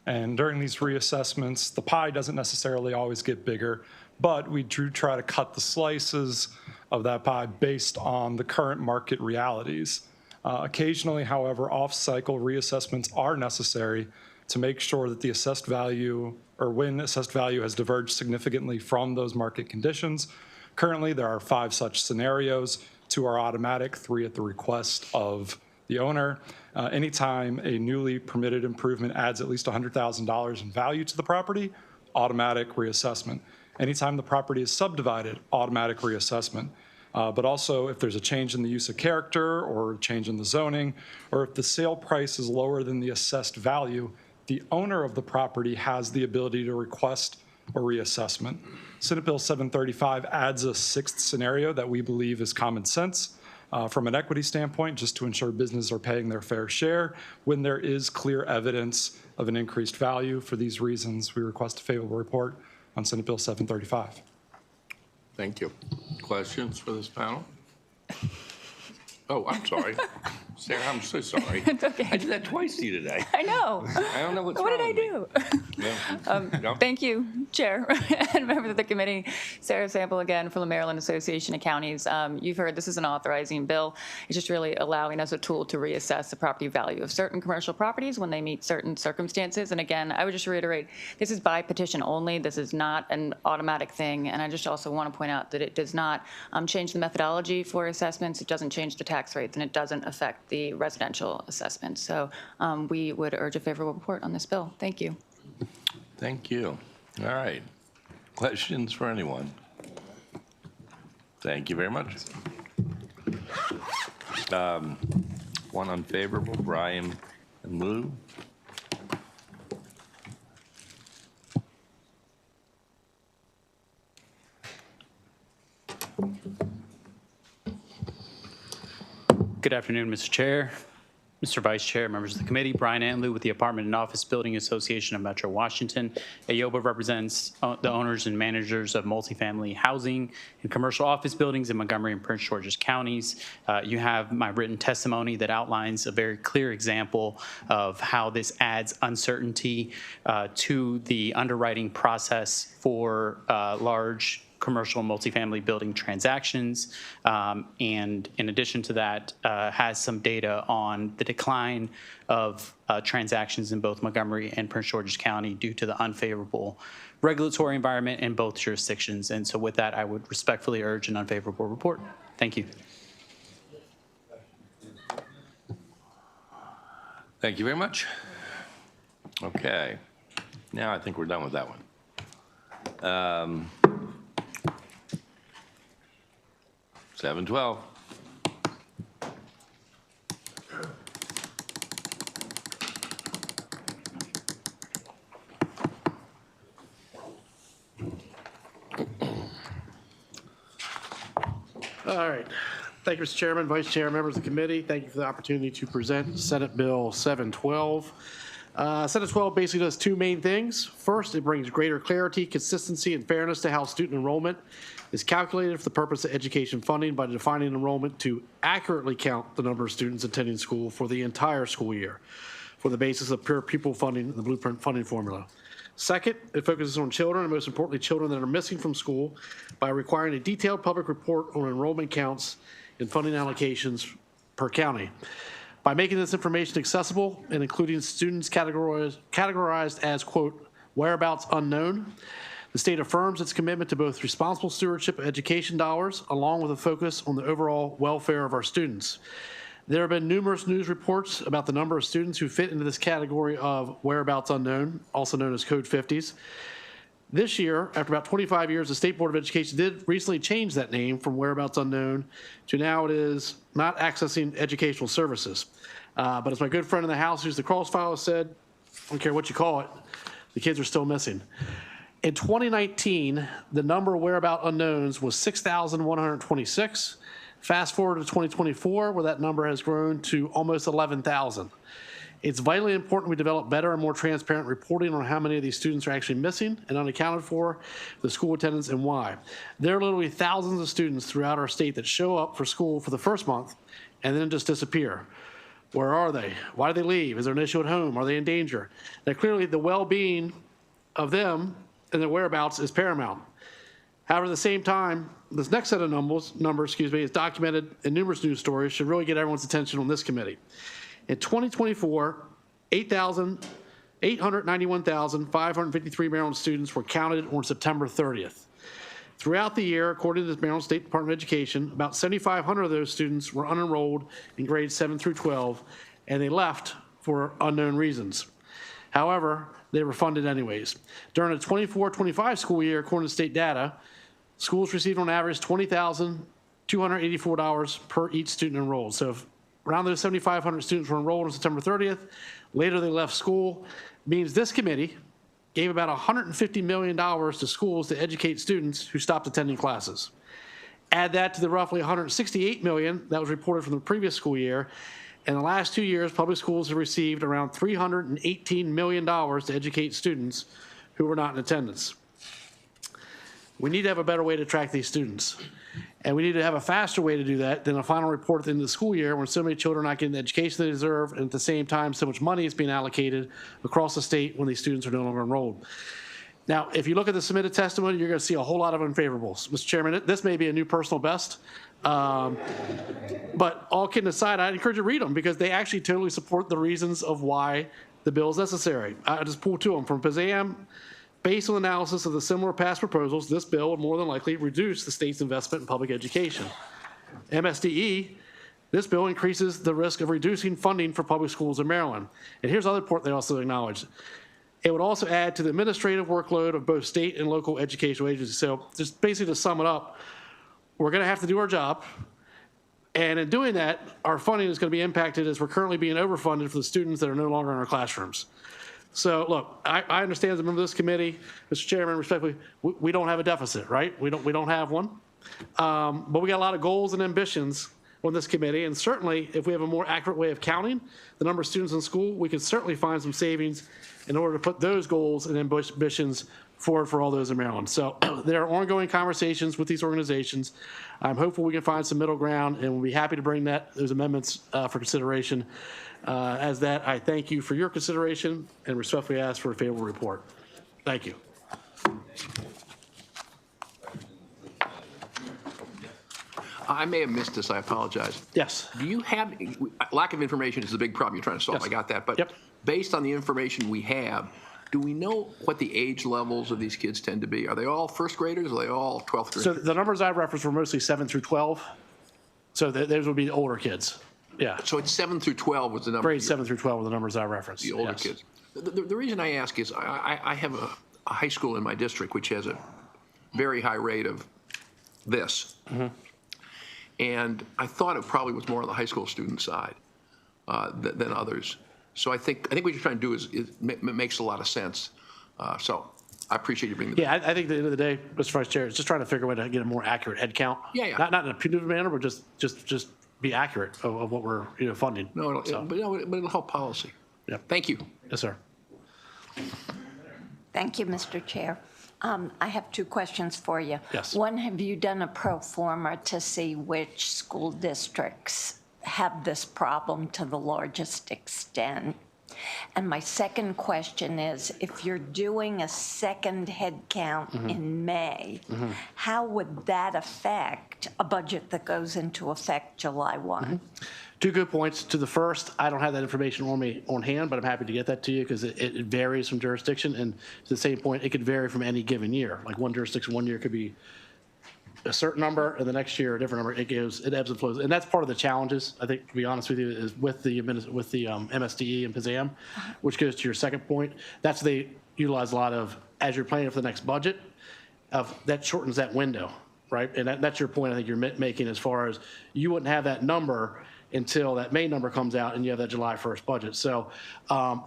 And during these reassessments, the pie doesn't necessarily always get bigger, but we do try to cut the slices of that pie based on the current market realities. Occasionally, however, off-cycle reassessments are necessary to make sure that the assessed value, or when assessed value has diverged significantly from those market conditions. Currently, there are 5 such scenarios. 2 are automatic, 3 at the request of the owner. Anytime a newly permitted improvement adds at least $100,000 in value to the property, automatic reassessment. Anytime the property is subdivided, automatic reassessment. But also if there's a change in the use of character or a change in the zoning, or if the sale price is lower than the assessed value, the owner of the property has the ability to request a reassessment. Senate Bill 735 adds a 6th scenario that we believe is common sense from an equity standpoint, just to ensure businesses are paying their fair share when there is clear evidence of an increased value. For these reasons, we request a favorable report on Senate Bill 735. Thank you. Questions for this panel? Oh, I'm sorry. Sarah, I'm so sorry. It's okay. I did that twice to you today. I know. I don't know what's What wrong did I with me. do? No? Thank you, Chair and members of the committee. Sarah Sample again from the Maryland Association of Counties. You've heard this is an authorizing bill. It's just really allowing us a tool to reassess the property value of certain commercial properties when they meet certain circumstances. And again, I would just reiterate, this is by petition only. This is not an automatic thing. And I just also want to point out that it does not change the methodology for assessments. It doesn't change the tax rates, and it doesn't affect the residential assessments. So we would urge a favorable report on this bill. Thank you. Thank you. All right. Questions for anyone? Thank you very much. One unfavorable, Brian and Lou. Good afternoon, Mr. Chair, Mr. Vice Chair, members of the committee. Brian Antlew with the Apartment and Office Building Association of Metro Washington. AYOBA represents the owners and managers of multifamily housing and commercial office buildings in Montgomery and Prince George's counties. You have my written testimony that outlines a very clear example of how this adds uncertainty to the underwriting process for large commercial multifamily building transactions, and in addition to that, has some data on the decline of transactions in both Montgomery and Prince George's County due to the unfavorable regulatory environment in both jurisdictions. And so with that, I would respectfully urge an unfavorable report. Thank you. Thank you very much. Okay. Now I think we're done with that one. 7:12. All right. Thank you, Mr. Chairman, Vice Chair, members of the committee. Thank you for the opportunity to present Senate Bill 712. Senate 12 basically does two main things. First, it brings greater clarity, consistency, and fairness to how student enrollment is calculated for the purpose of education funding by defining enrollment to accurately count the number of students attending school for the entire school year for the basis of pure pupil funding and the blueprint funding formula. Second, it focuses on children, and most importantly, children that are missing from school by requiring a detailed public report on enrollment counts and funding allocations per county. By making this information accessible and including students categorized as, quote, whereabouts unknown, the state affirms its commitment to both responsible stewardship of education dollars along with a focus on the overall welfare of our students. There have been numerous news reports about the number of students who fit into this category of whereabouts unknown, also known as Code 50s. This year, after about 25 years, the State Board of Education did recently change that name from whereabouts unknown to now it is not accessing educational services. But as my good friend in the House, who's the cross-file, said, I don't care what you call it, the kids are still missing. In 2019, the number of whereabout unknowns was 6,126. Fast forward to 2024, where that number has grown to almost 11,000. It's vitally important we develop better and more transparent reporting on how many of these students are actually missing and unaccounted for, the school attendance, and why. There are literally thousands of students throughout our state that show up for school for the first month and then just disappear. Where are they? Why do they leave? Is there an issue at home? Are they in danger? Now, clearly, the well-being of them and their whereabouts is paramount. However, at the same time, this next set of numbers, is documented in numerous news stories, should really get everyone's attention on this committee. In 2024, 891,553 Maryland students were counted on September 30th. Throughout the year, according to the Maryland State Department of Education, about 7,500 of those students were unenrolled in grades 7 through 12, and they left for unknown reasons. However, they were funded anyways. During the 24-25 school year, according to state data, schools received on average $20,284 per each student enrolled. So if around those 7,500 students were enrolled on September 30th, later they left school, means this committee gave about $150 million to schools to educate students who stopped attending classes. Add that to the roughly $168 million that was reported from the previous school year. In the last 2 years, public schools have received around $318 million to educate students who were not in attendance. We need to have a better way to track these students. And we need to have a faster way to do that than a final report at the end of the school year when so many children are not getting the education they deserve, and at the same time, so much money is being allocated across the state when these students are no longer enrolled. Now, if you look at the submitted testimony, you're going to see a whole lot of unfavorables. Mr. Chairman, this may be a new personal best. But all kidding aside, I'd encourage you to read them because they actually totally support the reasons of why the bill is necessary. I just pulled two of them from PZAM. Based on analysis of the similar past proposals, this bill would more than likely reduce the state's investment in public education. MSDE, this bill increases the risk of reducing funding for public schools in Maryland. And here's another part they also acknowledge. It would also add to the administrative workload of both state and local educational agencies. So just basically to sum it up, we're going to have to do our job. And in doing that, our funding is going to be impacted as we're currently being overfunded for the students that are no longer in our classrooms. So look, I understand as a member of this committee, Mr. Chairman, respectfully, we don't have a deficit, right? We don't have one. But we got a lot of goals and ambitions on this committee. And certainly, if we have a more accurate way of counting the number of students in school, we can certainly find some savings in order to put those goals and ambitions forward for all those in Maryland. So there are ongoing conversations with these organizations. I'm hopeful we can find some middle ground, and we'll be happy to bring those amendments for consideration. As that, I thank you for your consideration and respectfully ask for a favorable report. Thank you. I may have missed this, I apologize. Yes. Do you have, lack of information is the big problem you're trying to solve, Yes. I got that. But Yep. based on the information we have, do we know what the age levels of these kids tend to be? Are they all first graders, or are they all 12th graders? So the numbers I referenced were mostly 7 through 12. So those would be the older kids. Yeah. So it's 7 through 12 was the number. Grades 7 through 12 were the numbers I referenced. The older Yes. kids. The reason I ask is I have a high school in my district which has a very high rate of this. And I thought it probably was more on the high school student side than others. So I think what you're trying to do is makes a lot of sense. So I appreciate you bringing that. Yeah, I think at the end of the day, Mr. Vice Chair, is just trying to figure a way to get a more accurate head count. Yeah. Not in a punitive manner, but just be accurate of what we're funding. No, So, but it'll help policy. Yeah. Thank you. Yes, sir. Thank you, Mr. Chair. I have two questions for you. Yes. One, have you done a pro forma to see which school districts have this problem to the largest extent? And my second question is, if you're doing a second head count in May, how would that affect a budget that goes into effect July 1? Two good points. To the first, I don't have that information on hand, but I'm happy to get that to you because it varies from jurisdiction. And to the same point, it could vary from any given year. Like one jurisdiction, one year could be a certain number, and the next year a different number. It ebbs and flows, and that's part of the challenges. I think, to be honest with you, is with the MSDE and PZAM, which goes to your second point. That's they utilize a lot of as you're planning for the next budget. That shortens that window, right? And that's your point. I think you're making as far as you wouldn't have that number until that May number comes out and you have that July 1st budget. So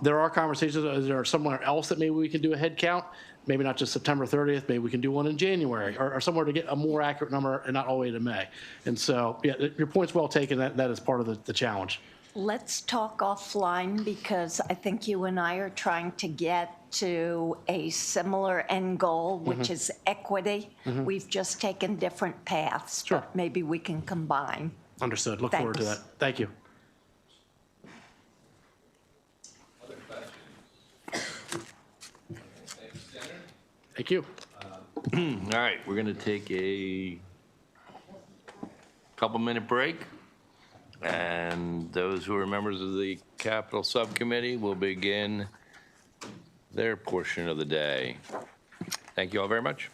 there are conversations. Is there somewhere else that maybe we can do a head count? Maybe not just September 30th. Maybe we can do one in January or somewhere to get a more accurate number and not all the way to May. And so, yeah, your point's well taken. That is part of the challenge. Let's talk offline because I think you and I are trying to get to a similar end goal, which is equity. We've just taken different paths, Sure. but maybe we can combine. Understood. Look forward to Thanks. that. Thank you. Thank you. All right, we're going to take a couple-minute break, and those who are members of the Capital Subcommittee will begin their portion of the day. Thank you all very much.